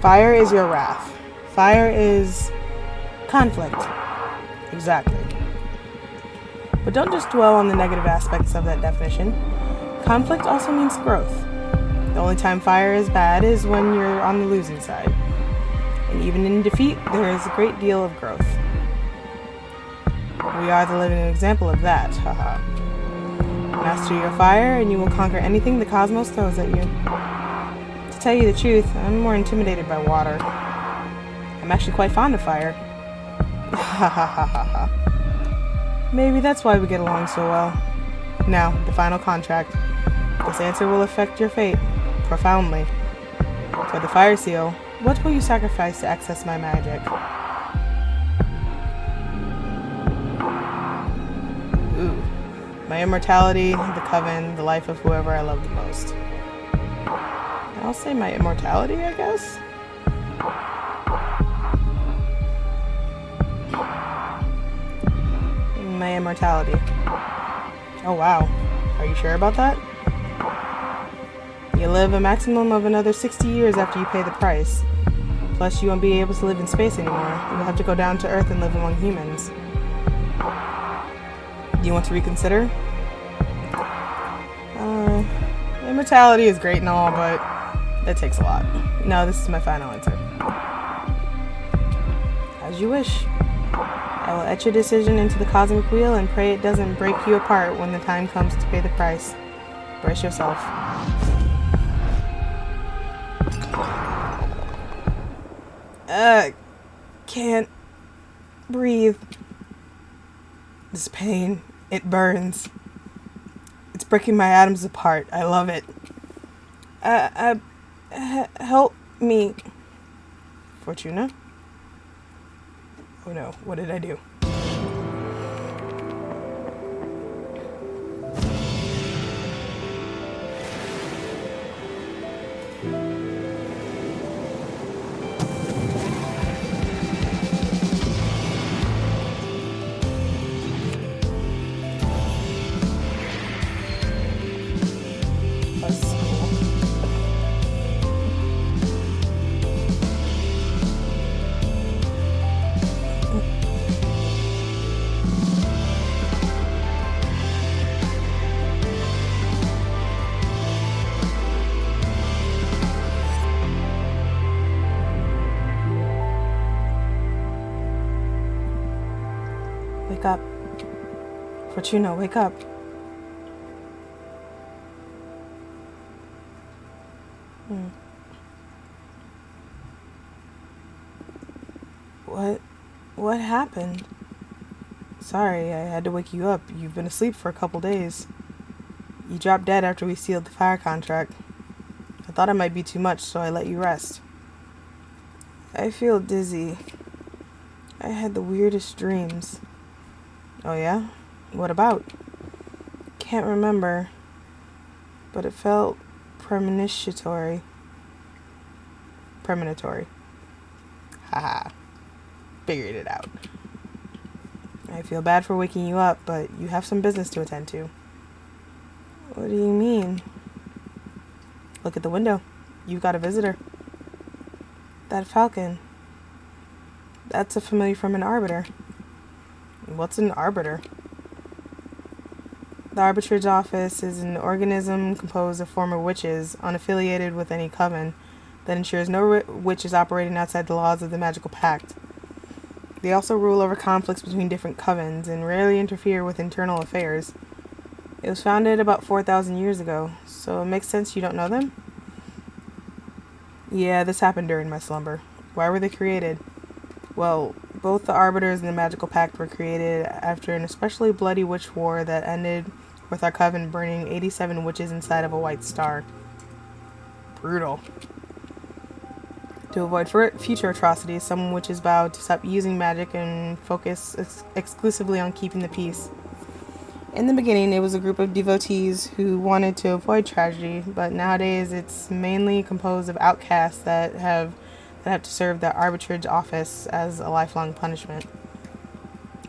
Fire is your wrath. Fire is conflict. Exactly. But don't just dwell on the negative aspects of that definition. Conflict also means growth. The only time fire is bad is when you're on the losing side. And even in defeat, there is a great deal of growth. We are the living example of that, haha. Master your fire, and you will conquer anything the cosmos throws at you. To tell you the truth, I'm more intimidated by water. I'm actually quite fond of fire. Ha ha ha ha ha. Maybe that's why we get along so well. Now, the final contract. This answer will affect your fate profoundly. For the fire seal, what will you sacrifice to access my magic? Ooh. My immortality, the coven, the life of whoever I love the most. I'll say my immortality, I guess? My immortality. Oh wow. Are you sure about that? You live a maximum of another 60 years after you pay the price. Plus, you won't be able to live in space anymore. You'll have to go down to Earth and live among humans. Do you want to reconsider? Immortality is great and all, but it takes a lot. No, this is my final answer. As you wish. I will etch your decision into the cosmic wheel and pray it doesn't break you apart when the time comes to pay the price. Brace yourself. Can't breathe. This pain, it burns. It's breaking my atoms apart. I love it. Help me. Fortuna? Oh no, what did I do? Wake up. Fortuna, wake up. What happened? Sorry, I had to wake you up. You've been asleep for a couple days. You dropped dead after we sealed the fire contract. I thought it might be too much, so I let you rest. I feel dizzy. I had the weirdest dreams. Oh yeah? What about? Can't remember, but it felt premonitory. Haha. Figured it out. I feel bad for waking you up, but you have some business to attend to. What do you mean? Look at the window. You've got a visitor. That falcon. That's a familiar from an arbiter. What's an arbiter? The arbitrage office is an organism composed of former witches, unaffiliated with any coven, that ensures no witches operating outside the laws of the magical pact. They also rule over conflicts between different covens and rarely interfere with internal affairs. It was founded about 4,000 years ago, so it makes sense you don't know them? Yeah, this happened during my slumber. Why were they created? Well, both the Arbiters and the Magical Pact were created after an especially bloody witch war that ended with our coven burning 87 witches inside of a white star. Brutal. To avoid future atrocities, some witches vowed to stop using magic and focus exclusively on keeping the peace. In the beginning, it was a group of devotees who wanted to avoid tragedy, but nowadays it's mainly composed of outcasts that have to serve the arbitrage office as a lifelong punishment.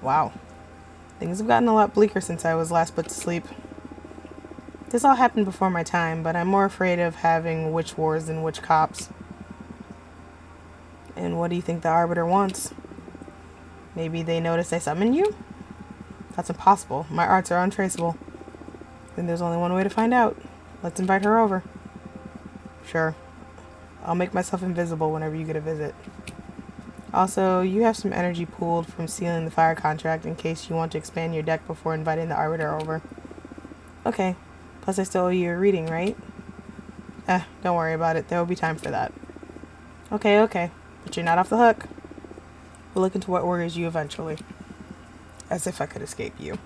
Wow. Things have gotten a lot bleaker since I was last put to sleep. This all happened before my time, but I'm more afraid of having witch wars than witch cops. And what do you think the Arbiter wants? Maybe they noticed I summoned you? That's impossible. My arts are untraceable. Then there's only one way to find out. Let's invite her over. Sure. I'll make myself invisible whenever you get a visit. Also, you have some energy pooled from sealing the fire contract in case you want to expand your deck before inviting the Arbiter over. Okay. Plus I still owe you a reading, right? Don't worry about it. There will be time for that. Okay. But you're not off the hook. We'll look into what worries you eventually. As if I could escape you.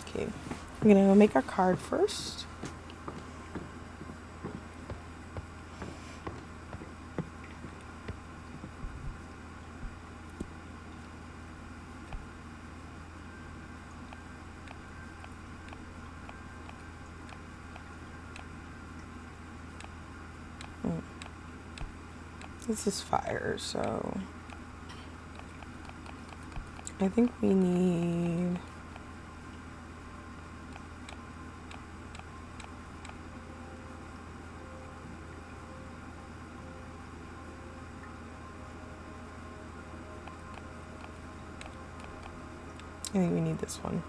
Okay. I'm gonna go make our card first. This is fire, so I think we need this one.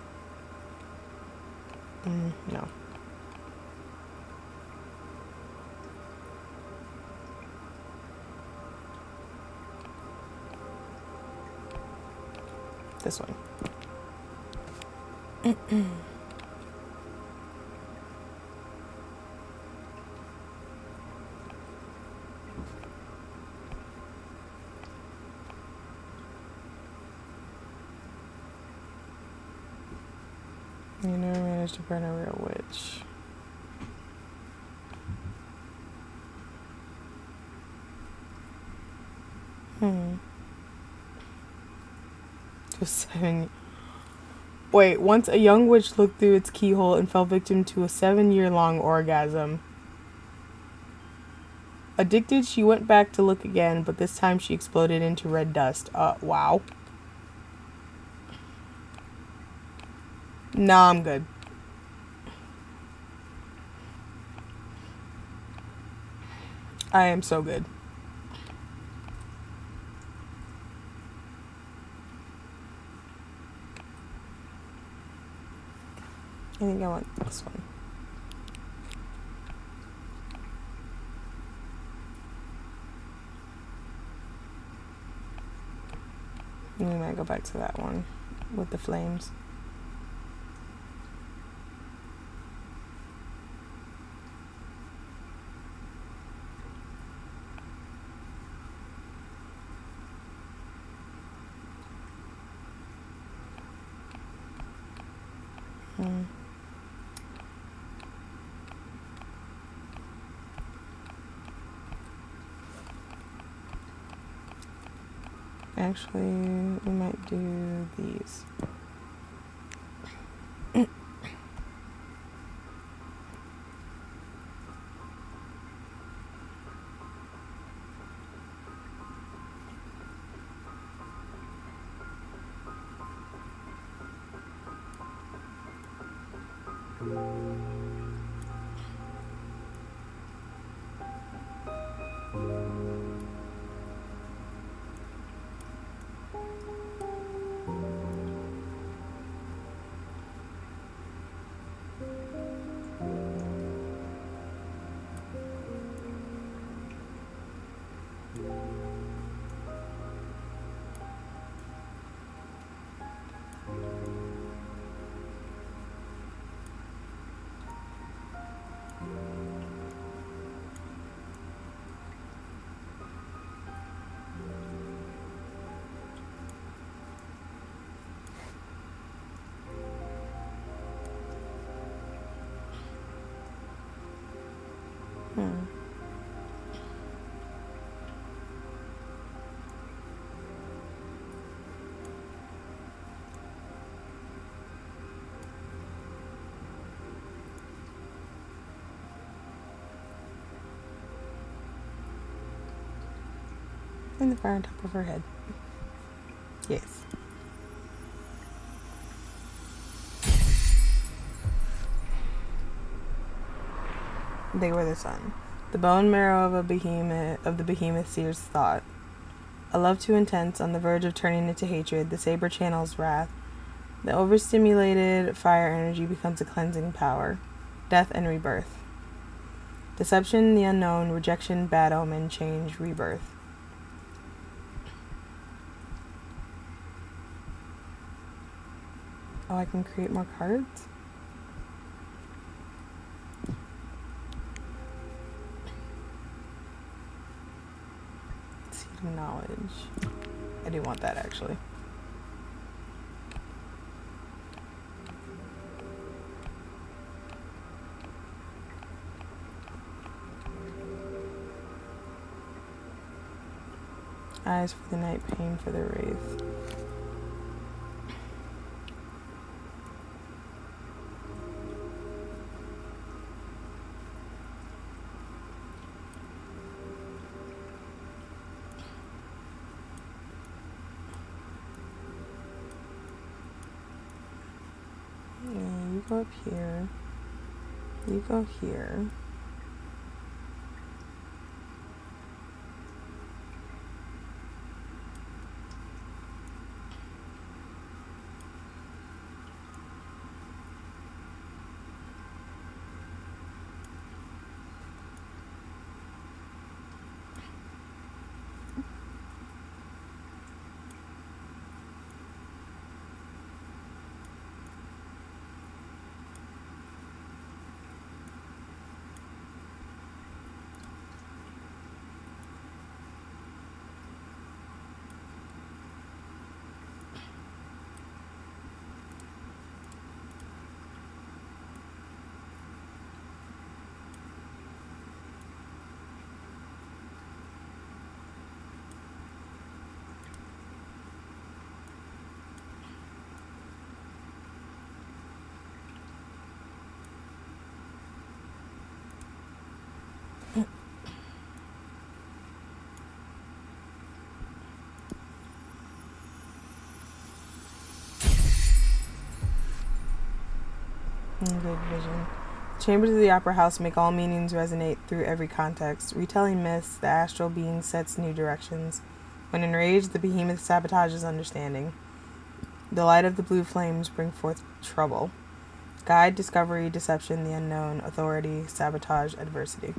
No. This one. You never managed to burn a real witch. Just 7. Wait, once a young witch looked through its keyhole and fell victim to a 7-year-long orgasm. Addicted, she went back to look again, but this time she exploded into red dust. Wow. Nah, I'm good. I am so good. I think I want this one. And we might go back to that one with the flames. Actually, we might do these. And the fire on top of her head. Yes. They were the sun. The bone marrow of the behemoth sears thought. A love too intense, on the verge of turning into hatred, the saber channels wrath. The overstimulated fire energy becomes a cleansing power. Death and rebirth. Deception, the unknown, rejection, bad omen, change, rebirth. Oh, I can create more cards? Acknowledge. I do want that, actually. Eyes for the night, pain for the wraith. Yeah, you go up here. You go here. Good vision. Chambers of the Opera House make all meanings resonate through every context. Retelling myths, the astral being sets new directions. When enraged, the behemoth sabotages understanding. The light of the blue flames bring forth trouble. Guide, discovery, deception, the unknown, authority, sabotage, adversity.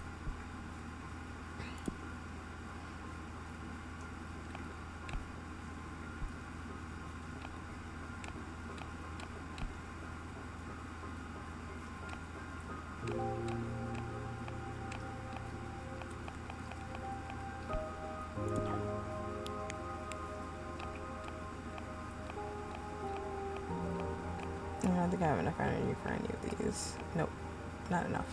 I don't think I have enough energy for any of these. Nope, not enough.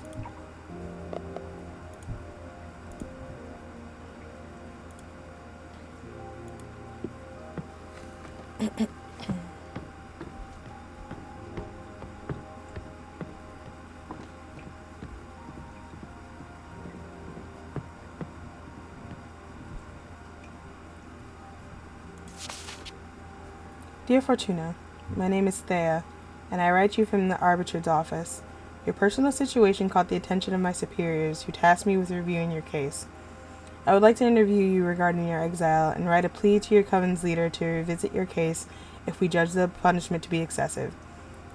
Dear Fortuna, my name is Thea, and I write you from the Arbitrator's office. Your personal situation caught the attention of my superiors, who tasked me with reviewing your case. I would like to interview you regarding your exile and write a plea to your coven's leader to revisit your case if we judge the punishment to be excessive.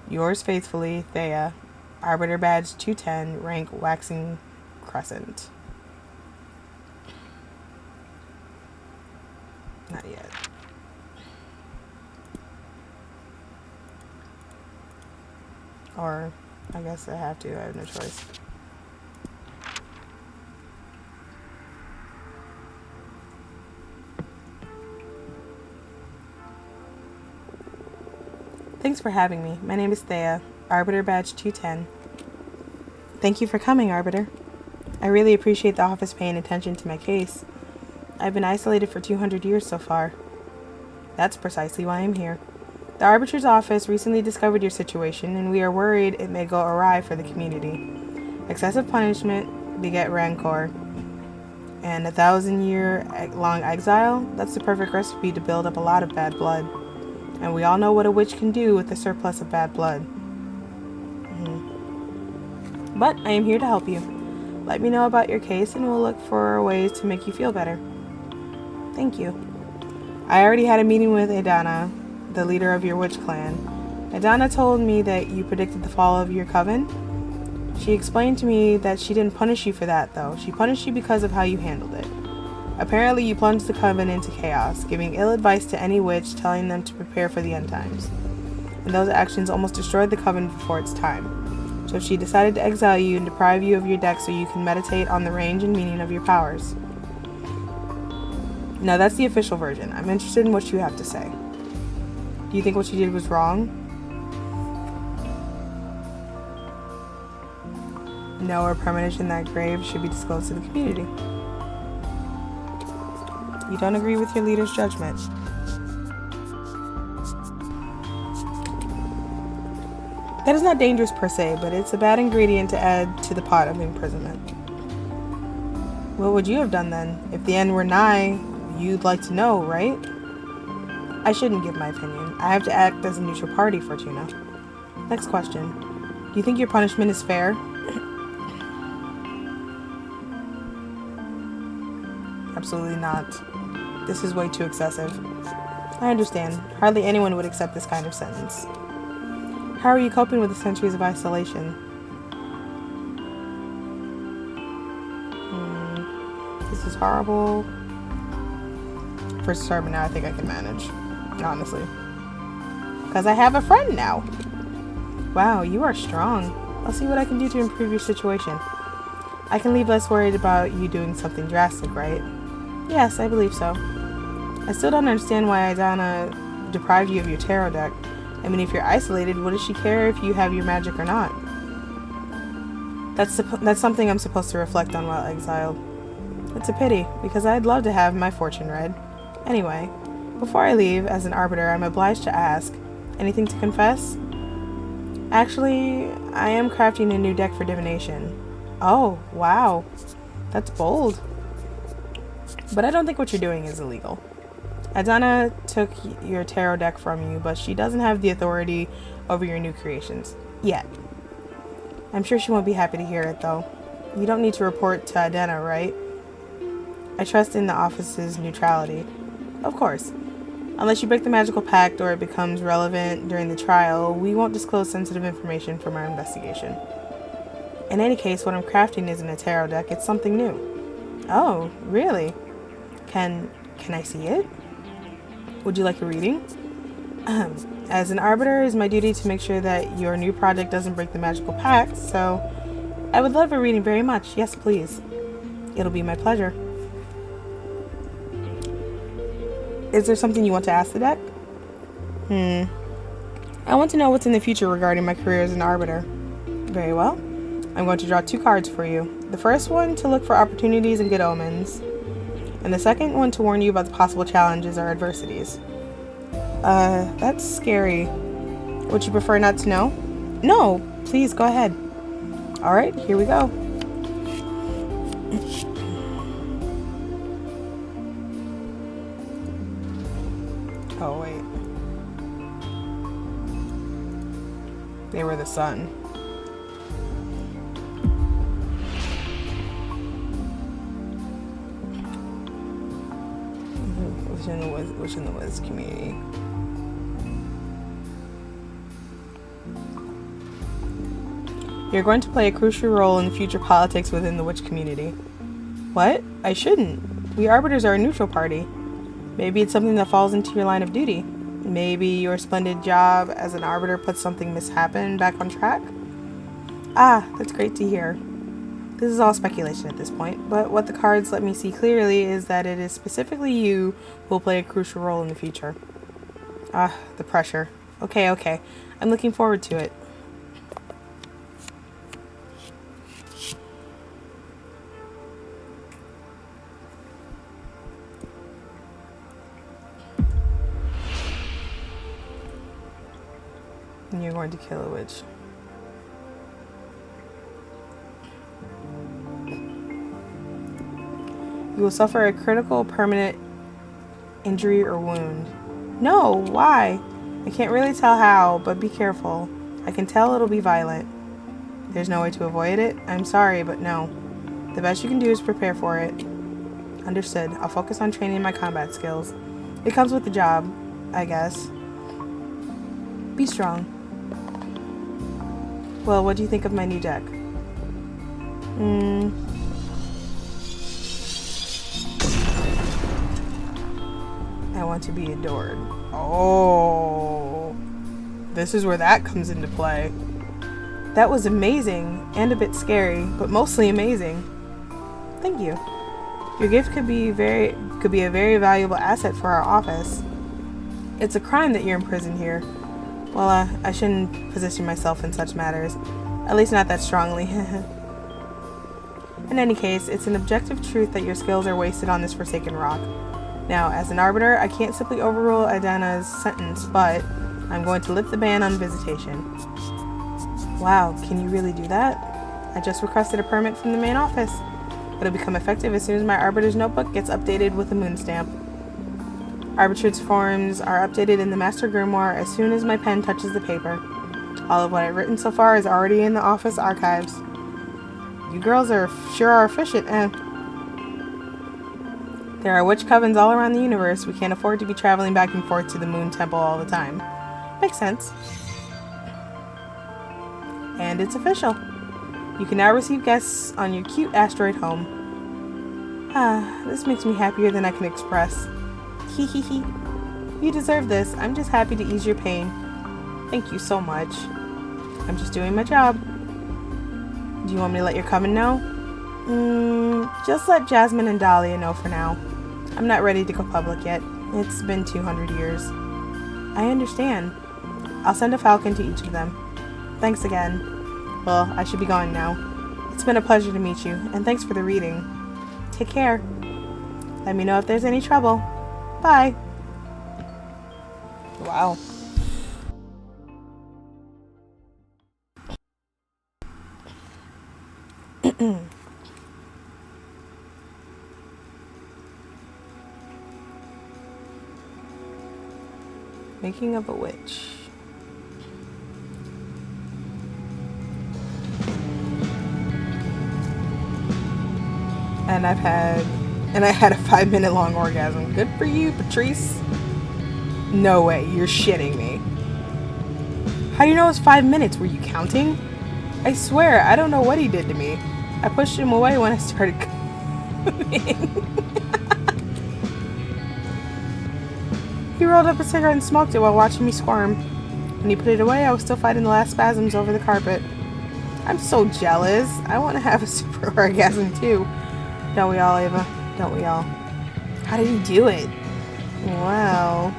Yours faithfully, Thea. Arbiter Badge 210, rank Waxing Crescent. Not yet. Or, I guess I have to. I have no choice. Thanks for having me. My name is Thea, Arbiter Badge 210. Thank you for coming, Arbiter. I really appreciate the office paying attention to my case. I've been isolated for 200 years so far. That's precisely why I'm here. The Arbitrator's office recently discovered your situation, and we are worried it may go awry for the community. Excessive punishment beget rancor, and 1,000-year-long exile, that's the perfect recipe to build up a lot of bad blood. And we all know what a witch can do with the surplus of bad blood. But I am here to help you. Let me know about your case, and we'll look for ways to make you feel better. Thank you. I already had a meeting with Adana, the leader of your witch clan. Adana told me that you predicted the fall of your coven. She explained to me that she didn't punish you for that, though. She punished you because of how you handled it. Apparently, you plunged the coven into chaos, giving ill advice to any witch, telling them to prepare for the end times. And those actions almost destroyed the coven before its time. So she decided to exile you and deprive you of your deck so you can meditate on the range and meaning of your powers. No, that's the official version. I'm interested in what you have to say. Do you think what you did was wrong? No, her premonition in that grave should be disclosed to the community. You don't agree with your leader's judgment. That is not dangerous per se, but it's a bad ingredient to add to the pot of imprisonment. What would you have done then? If the end were nigh, you'd like to know, right? I shouldn't give my opinion. I have to act as a neutral party, Fortuna. Next question. Do you think your punishment is fair? Absolutely not. This is way too excessive. I understand. Hardly anyone would accept this kind of sentence. How are you coping with the centuries of isolation? This is horrible. First start, but now I think I can manage. Honestly. Because I have a friend now. Wow, you are strong. I'll see what I can do to improve your situation. I can leave less worried about you doing something drastic, right? Yes, I believe so. I still don't understand why Idana deprived you of your tarot deck. I mean, if you're isolated, what does she care if you have your magic or not? That's something I'm supposed to reflect on while exiled. It's a pity, because I'd love to have my fortune read. Anyway, before I leave, as an arbiter, I'm obliged to ask, anything to confess? Actually, I am crafting a new deck for divination. Oh, wow. That's bold. But I don't think what you're doing is illegal. Adana took your tarot deck from you, but she doesn't have the authority over your new creations. Yet. I'm sure she won't be happy to hear it, though. You don't need to report to Adana, right? I trust in the office's neutrality. Of course. Unless you break the magical pact or it becomes relevant during the trial, we won't disclose sensitive information from our investigation. In any case, what I'm crafting isn't a tarot deck, it's something new. Oh, really? Can I see it? Would you like a reading? As an arbiter, it is my duty to make sure that your new project doesn't break the magical pact, so I would love a reading very much. Yes, please. It'll be my pleasure. Is there something you want to ask the deck? I want to know what's in the future regarding my career as an arbiter. Very well. I'm going to draw 2 cards for you. The first one to look for opportunities and good omens, and the second one to warn you about the possible challenges or adversities. That's scary. Would you prefer not to know? No, please go ahead. Alright, here we go. Oh, wait. They were the sun. Which in the Wiz community. You're going to play a crucial role in future politics within the witch community. What? I shouldn't. We arbiters are a neutral party. Maybe it's something that falls into your line of duty. Maybe your splendid job as an arbiter puts something mishappen back on track? Ah, that's great to hear. This is all speculation at this point, but what the cards let me see clearly is that it is specifically you who will play a crucial role in the future. Ah, the pressure. Okay. I'm looking forward to it. And you're going to kill a witch. You will suffer a critical, permanent injury or wound. No, why? I can't really tell how, but be careful. I can tell it'll be violent. There's no way to avoid it? I'm sorry, but no. The best you can do is prepare for it. Understood. I'll focus on training my combat skills. It comes with the job, I guess. Be strong. Well, what do you think of my new deck? I want to be adored. Oh, this is where that comes into play. That was amazing and a bit scary, but mostly amazing. Thank you. Your gift could be a very valuable asset for our office. It's a crime that you're in prison here. Well, I shouldn't position myself in such matters. At least not that strongly. In any case, it's an objective truth that your skills are wasted on this forsaken rock. Now, as an arbiter, I can't simply overrule Idana's sentence, but I'm going to lift the ban on visitation. Wow, can you really do that? I just requested a permit from the main office. It'll become effective as soon as my arbiter's notebook gets updated with a moon stamp. Arbitrage's forms are updated in the Master Grimoire as soon as my pen touches the paper. All of what I've written so far is already in the office archives. You girls sure are efficient, eh? There are witch covens all around the universe. We can't afford to be traveling back and forth to the Moon Temple all the time. Makes sense. And it's official. You can now receive guests on your cute asteroid home. This makes me happier than I can express. Hee hee hee. You deserve this. I'm just happy to ease your pain. Thank you so much. I'm just doing my job. Do you want me to let your coven know? Just let Jasmine and Dahlia know for now. I'm not ready to go public yet. It's been 200 years. I understand. I'll send a falcon to each of them. Thanks again. Well, I should be going now. It's been a pleasure to meet you, and thanks for the reading. Take care. Let me know if there's any trouble. Bye. Wow. Making of a witch. And I had a 5-minute long orgasm. Good for you, Patrice. No way, you're shitting me. How do you know it was 5 minutes? Were you counting? I swear, I don't know what he did to me. I pushed him away when I started coming. He rolled up a cigarette and smoked it while watching me squirm. When he put it away, I was still fighting the last spasms over the carpet. I'm so jealous. I want to have a super orgasm too. Don't we all, Ava? Don't we all? How did he do it? Wow.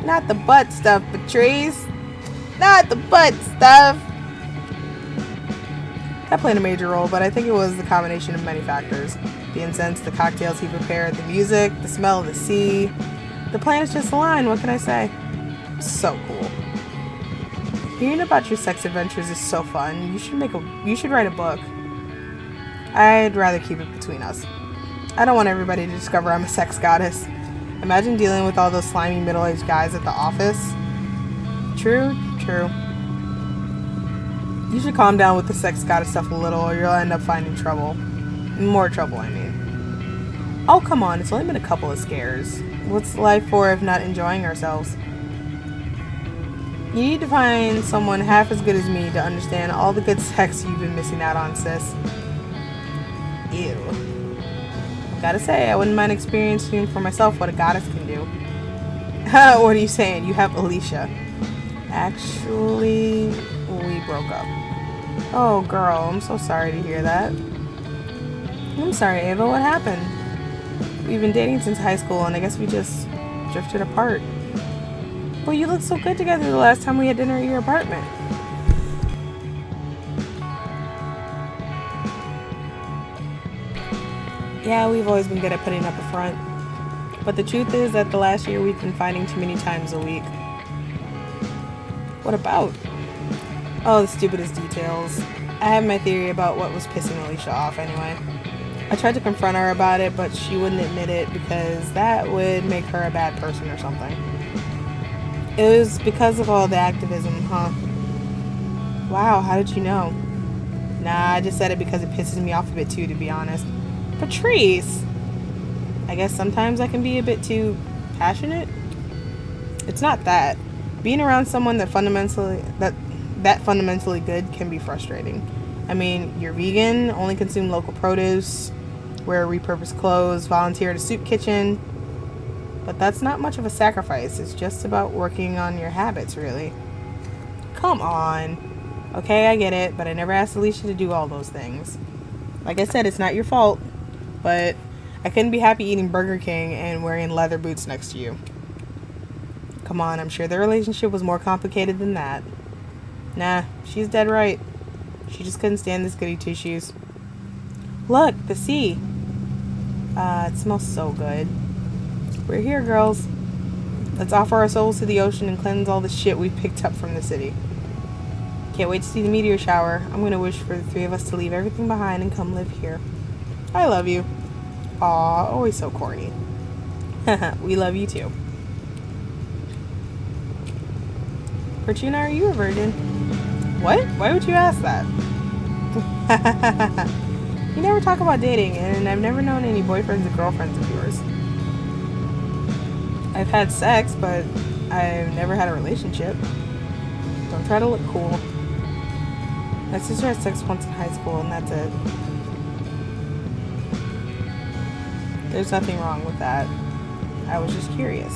Not the butt stuff, Patrice. Not the butt stuff. That played a major role, but I think it was the combination of many factors. The incense, the cocktails he prepared, the music, the smell of the sea. The planets just aligned, what can I say? So cool. Hearing about your sex adventures is so fun. You should write a book. I'd rather keep it between us. I don't want everybody to discover I'm a sex goddess. Imagine dealing with all those slimy middle-aged guys at the office. True. You should calm down with the sex goddess stuff a little, or you'll end up finding trouble. More trouble, I mean. Oh, come on, it's only been a couple of scares. What's life for if not enjoying ourselves? You need to find someone half as good as me to understand all the good sex you've been missing out on, sis. Ew. Gotta say, I wouldn't mind experiencing for myself what a goddess can do. What are you saying? You have Alicia. Actually, we broke up. Oh, girl, I'm so sorry to hear that. I'm sorry, Ava, what happened? We've been dating since high school, and I guess we just drifted apart. Well, you looked so good together the last time we had dinner at your apartment. Yeah, we've always been good at putting up a front. But the truth is that the last year we've been fighting too many times a week. What about? Oh, the stupidest details. I have my theory about what was pissing Alicia off anyway. I tried to confront her about it, but she wouldn't admit it because that would make her a bad person or something. It was because of all the activism, huh? Wow, how did you know? Nah, I just said it because it pisses me off a bit too, to be honest. Patrice! I guess sometimes I can be a bit too passionate. It's not that. Being around someone that fundamentally good can be frustrating. I mean, you're vegan, only consume local produce, wear repurposed clothes, volunteer at a soup kitchen. But that's not much of a sacrifice. It's just about working on your habits, really. Come on. Okay, I get it, but I never asked Alicia to do all those things. Like I said, it's not your fault, but I couldn't be happy eating Burger King and wearing leather boots next to you. Come on, I'm sure their relationship was more complicated than that. Nah, she's dead right. She just couldn't stand this goody two-shoes. Look, the sea. It smells so good. We're here, girls. Let's offer our souls to the ocean and cleanse all the shit we picked up from the city. Can't wait to see the meteor shower. I'm gonna wish for the three of us to leave everything behind and come live here. I love you. Aw, always so corny. We love you too. Fortuna, are you a virgin? What? Why would you ask that? You never talk about dating, and I've never known any boyfriends or girlfriends of yours. I've had sex, but I've never had a relationship. Don't try to look cool. My sister had sex once in high school, and that's it. There's nothing wrong with that. I was just curious.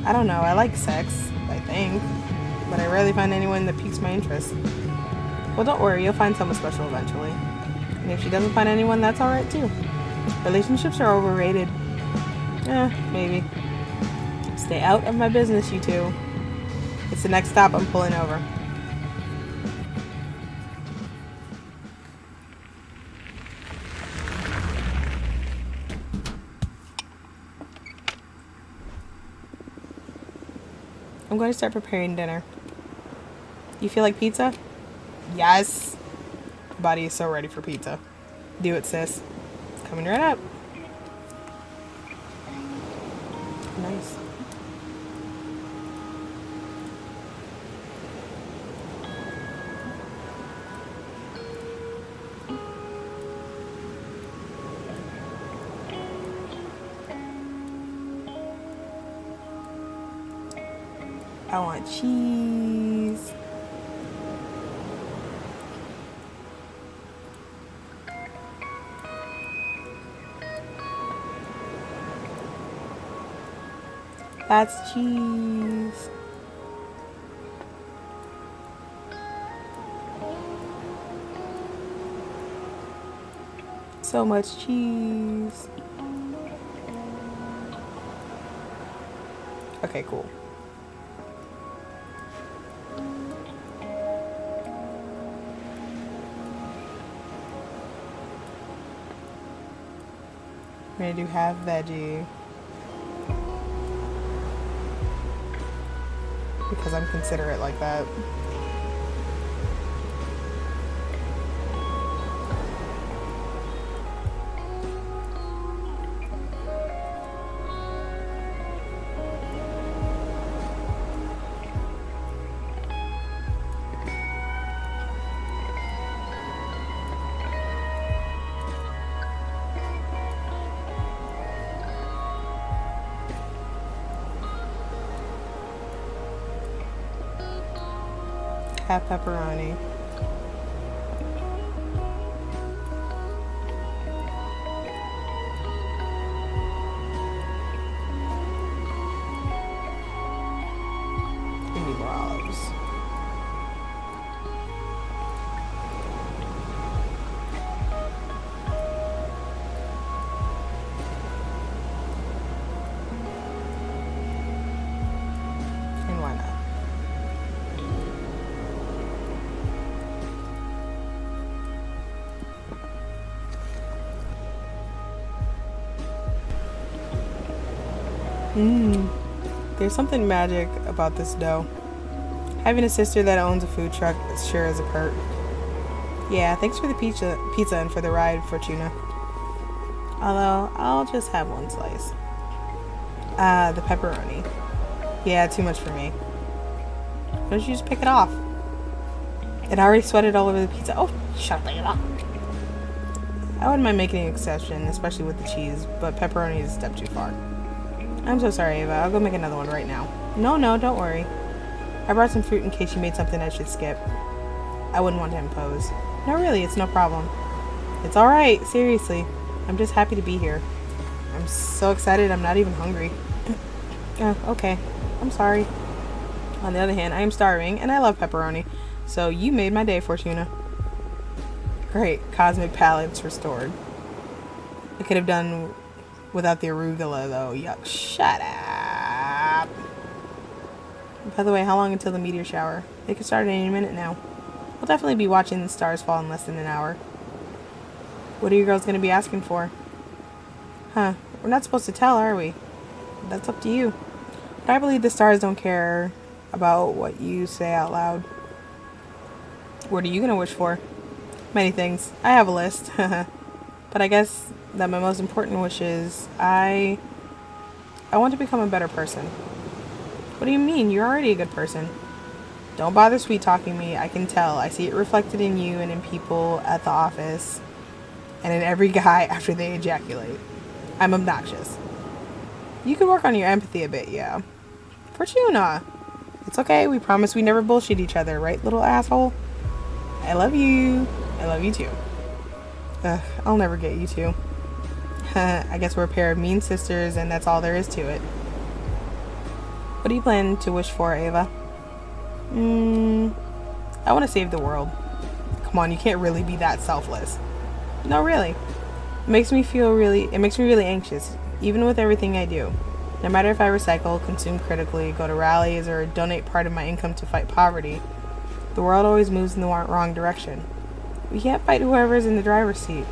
I don't know, I like sex, I think, but I rarely find anyone that piques my interest. Well, don't worry, you'll find someone special eventually. And if she doesn't find anyone, that's alright too. Relationships are overrated. Maybe. Stay out of my business, you two. It's the next stop, I'm pulling over. I'm going to start preparing dinner. You feel like pizza? Yes. My body is so ready for pizza. Do it, sis. Coming right up. Nice. I want cheese. That's cheese. So much cheese. Okay, cool. I'm gonna do half veggie because I'm considerate like that. Half pepperoni. We need more olives. And why not? There's something magic about this dough. Having a sister that owns a food truck sure is a perk. Yeah, thanks for the pizza and for the ride, Fortuna. Although, I'll just have one slice. The pepperoni. Yeah, too much for me. Why don't you just pick it off? It already sweated all over the pizza. Oh, shut it up. I wouldn't mind making an exception, especially with the cheese, but pepperoni is a step too far. I'm so sorry, Ava. I'll go make another one right now. No, don't worry. I brought some fruit in case you made something I should skip. I wouldn't want to impose. No, really, it's no problem. It's alright, seriously. I'm just happy to be here. I'm so excited I'm not even hungry. Okay. I'm sorry. On the other hand, I am starving, and I love pepperoni. So you made my day, Fortuna. Great. Cosmic balance restored. I could have done without the arugula, though. Yuck. Shut up. By the way, how long until the meteor shower? It could start any minute now. We'll definitely be watching the stars fall in less than an hour. What are you girls going to be asking for? Huh. We're not supposed to tell, are we? That's up to you. But I believe the stars don't care about what you say out loud. What are you going to wish for? Many things. I have a list. But I guess that my most important wish is I want to become a better person. What do you mean? You're already a good person. Don't bother sweet-talking me. I can tell. I see it reflected in you and in people at the office and in every guy after they ejaculate. I'm obnoxious. You could work on your empathy a bit, yeah. Fortuna. It's okay. We promise we never bullshit each other, right, little asshole? I love you. I love you too. Ugh, I'll never get you two. I guess we're a pair of mean sisters and that's all there is to it. What do you plan to wish for, Ava? I want to save the world. Come on, you can't really be that selfless. No, really. It makes me really anxious, even with everything I do. No matter if I recycle, consume critically, go to rallies, or donate part of my income to fight poverty, the world always moves in the wrong direction. We can't fight whoever's in the driver's seat.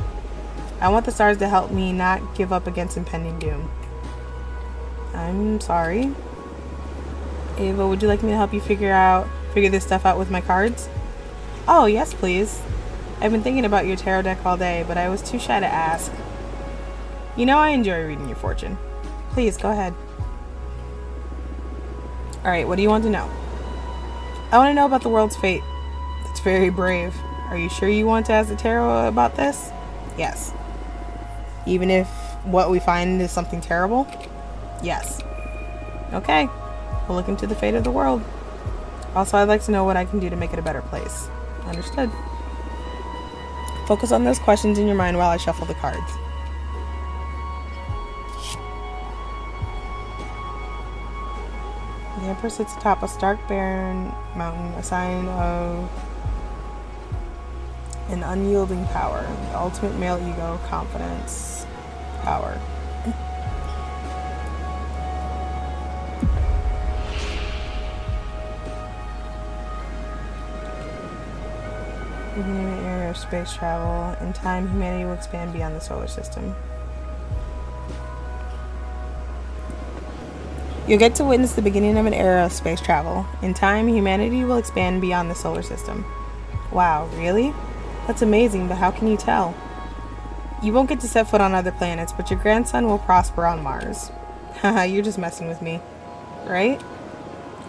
I want the stars to help me not give up against impending doom. I'm sorry. Ava, would you like me to help you figure this stuff out with my cards? Oh, yes, please. I've been thinking about your tarot deck all day, but I was too shy to ask. You know I enjoy reading your fortune. Please, go ahead. Alright, what do you want to know? I want to know about the world's fate. It's very brave. Are you sure you want to ask the tarot about this? Yes. Even if what we find is something terrible? Yes. Okay. We'll look into the fate of the world. Also, I'd like to know what I can do to make it a better place. Understood. Focus on those questions in your mind while I shuffle the cards. The Emperor sits atop a stark barren mountain, a sign of an unyielding power. The ultimate male ego, confidence, power. Within an area of space travel, in time humanity will expand beyond the solar system. You'll get to witness the beginning of an era of space travel. In time, humanity will expand beyond the solar system. Wow, really? That's amazing, but how can you tell? You won't get to set foot on other planets, but your grandson will prosper on Mars. Haha, you're just messing with me. Right?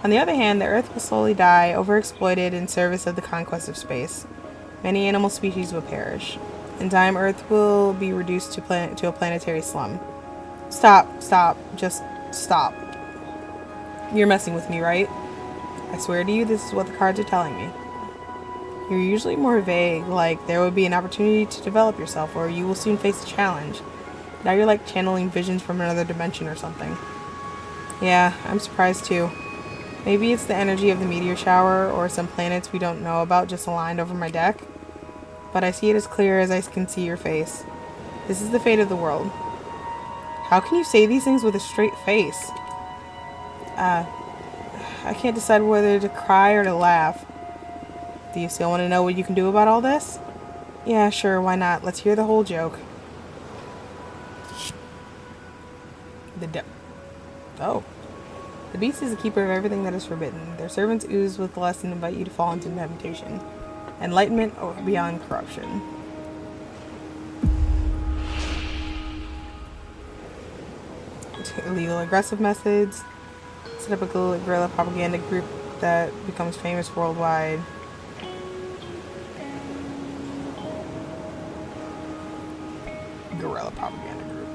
On the other hand, the Earth will slowly die, overexploited in service of the conquest of space. Many animal species will perish. In time, Earth will be reduced to a planetary slum. Stop. Just stop. You're messing with me, right? I swear to you, this is what the cards are telling me. You're usually more vague, like there will be an opportunity to develop yourself, or you will soon face a challenge. Now you're like channeling visions from another dimension or something. Yeah, I'm surprised too. Maybe it's the energy of the meteor shower, or some planets we don't know about just aligned over my deck. But I see it as clear as I can see your face. This is the fate of the world. How can you say these things with a straight face? I can't decide whether to cry or to laugh. Do you still want to know what you can do about all this? Yeah, sure, why not? Let's hear the whole joke. The beast is the keeper of everything that is forbidden. Their servants ooze with lust and invite you to fall into temptation. Enlightenment beyond corruption. Illegal aggressive methods. Set up a guerrilla propaganda group that becomes famous worldwide. Guerrilla propaganda group.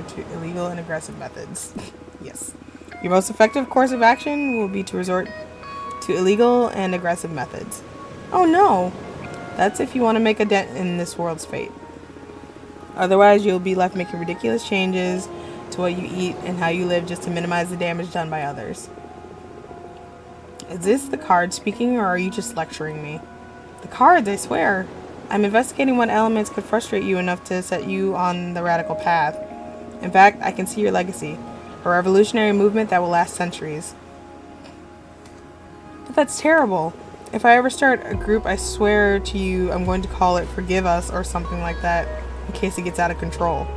To illegal and aggressive methods. Yes. Your most effective course of action will be to resort to illegal and aggressive methods. Oh no! That's if you want to make a dent in this world's fate. Otherwise, you'll be left making ridiculous changes to what you eat and how you live just to minimize the damage done by others. Is this the card speaking, or are you just lecturing me? The cards, I swear. I'm investigating what elements could frustrate you enough to set you on the radical path. In fact, I can see your legacy. A revolutionary movement that will last centuries. But that's terrible. If I ever start a group, I swear to you I'm going to call it Forgive Us or something like that, in case it gets out of control.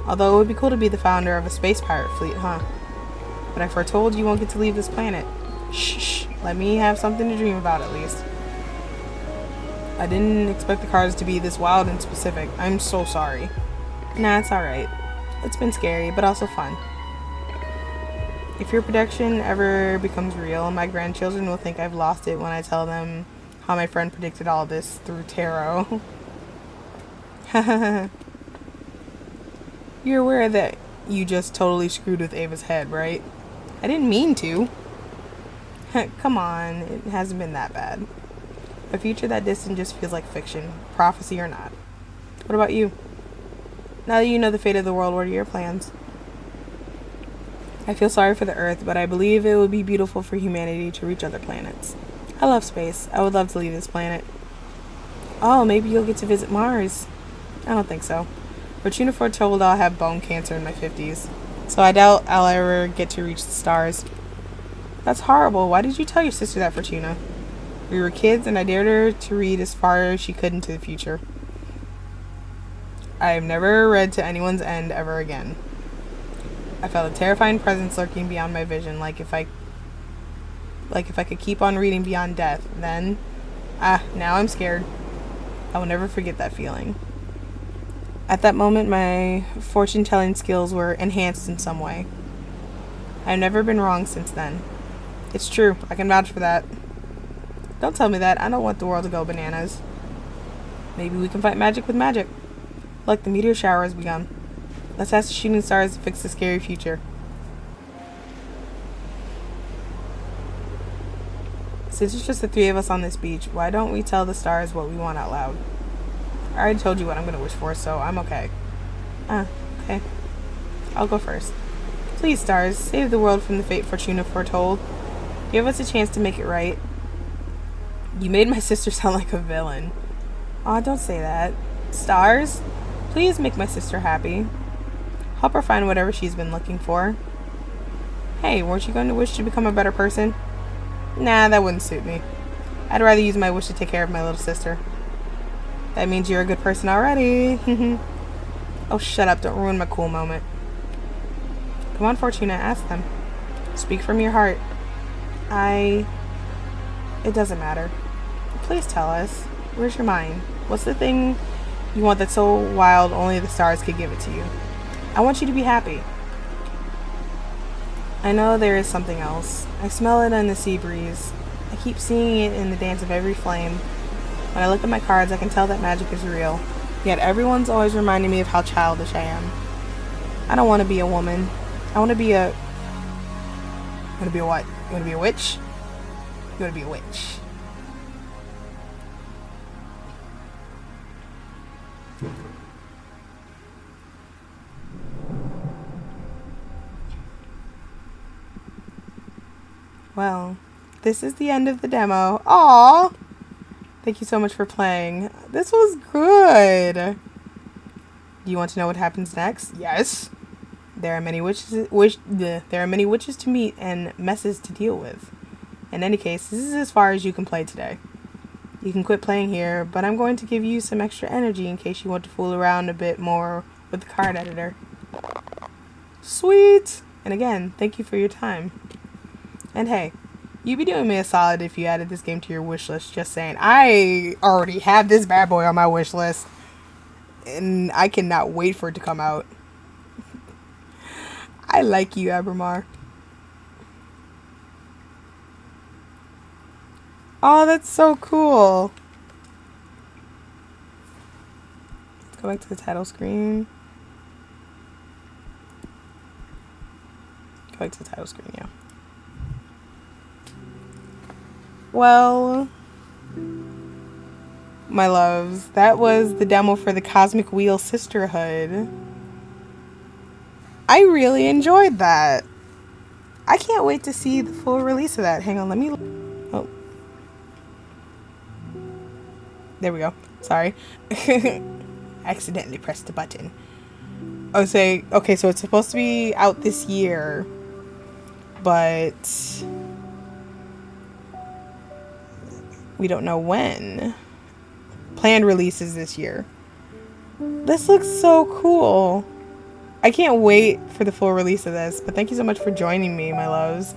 Although it would be cool to be the founder of a space pirate fleet, huh? But I foretold you won't get to leave this planet. Shh, let me have something to dream about at least. I didn't expect the cards to be this wild and specific. I'm so sorry. Nah, it's alright. It's been scary, but also fun. If your prediction ever becomes real, my grandchildren will think I've lost it when I tell them how my friend predicted all this through tarot. You're aware that you just totally screwed with Ava's head, right? I didn't mean to. Come on, it hasn't been that bad. A future that distant just feels like fiction, prophecy or not. What about you? Now that you know the fate of the world, what are your plans? I feel sorry for the Earth, but I believe it would be beautiful for humanity to reach other planets. I love space. I would love to leave this planet. Oh, maybe you'll get to visit Mars. I don't think so. Fortuna foretold I'll have bone cancer in my 50s, so I doubt I'll ever get to reach the stars. That's horrible. Why did you tell your sister that, Fortuna? We were kids, and I dared her to read as far as she could into the future. I have never read to anyone's end ever again. I felt a terrifying presence lurking beyond my vision, like if I could keep on reading beyond death, then... now I'm scared. I will never forget that feeling. At that moment, my fortune-telling skills were enhanced in some way. I've never been wrong since then. It's true, I can vouch for that. Don't tell me that, I don't want the world to go bananas. Maybe we can fight magic with magic. Look, the meteor shower has begun. Let's ask the shooting stars to fix the scary future. Since it's just the three of us on this beach, why don't we tell the stars what we want out loud? I already told you what I'm going to wish for, so I'm okay. Okay. I'll go first. Please, stars, save the world from the fate Fortuna foretold. Give us a chance to make it right. You made my sister sound like a villain. Aw, don't say that. Stars, please make my sister happy. Help her find whatever she's been looking for. Hey, weren't you going to wish to become a better person? Nah, that wouldn't suit me. I'd rather use my wish to take care of my little sister. That means you're a good person already. Oh, shut up. Don't ruin my cool moment. Come on, Fortuna, ask them. Speak from your heart. It doesn't matter. Please tell us. Where's your mind? What's the thing you want that's so wild only the stars could give it to you? I want you to be happy. I know there is something else. I smell it in the sea breeze. I keep seeing it in the dance of every flame. When I look at my cards, I can tell that magic is real. Yet everyone's always reminding me of how childish I am. I don't want to be a woman. I want to be a... You want to be a what? You want to be a witch? You want to be a witch. Well, this is the end of the demo. Aww! Thank you so much for playing. This was good. Do you want to know what happens next? Yes. There are many witches to meet and messes to deal with. In any case, this is as far as you can play today. You can quit playing here, but I'm going to give you some extra energy in case you want to fool around a bit more with the card editor. Sweet! And again, thank you for your time. And hey, you'd be doing me a solid if you added this game to your wish list, just saying. I already have this bad boy on my wish list, and I cannot wait for it to come out. I like you, Abramar. Oh, that's so cool. Let's go back to the title screen. Go back to the title screen, yeah. Well, my loves, that was the demo for the Cosmic Wheel Sisterhood. I really enjoyed that. I can't wait to see the full release of that. Hang on, let me... Oh. There we go. Sorry. Accidentally pressed the button. I would say, okay, so it's supposed to be out this year, but we don't know when. Planned releases this year. This looks so cool. I can't wait for the full release of this, but thank you so much for joining me, my loves.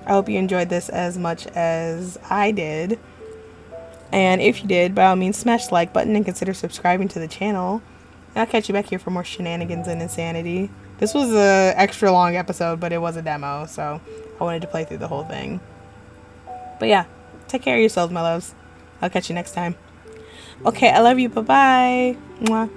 I hope you enjoyed this as much as I did. And if you did, by all means, smash the like button and consider subscribing to the channel. And I'll catch you back here for more shenanigans and insanity. This was an extra long episode, but it was a demo, so I wanted to play through the whole thing. But yeah, take care of yourselves, my loves. I'll catch you next time. Okay, I love you. Bye-bye. Mwah.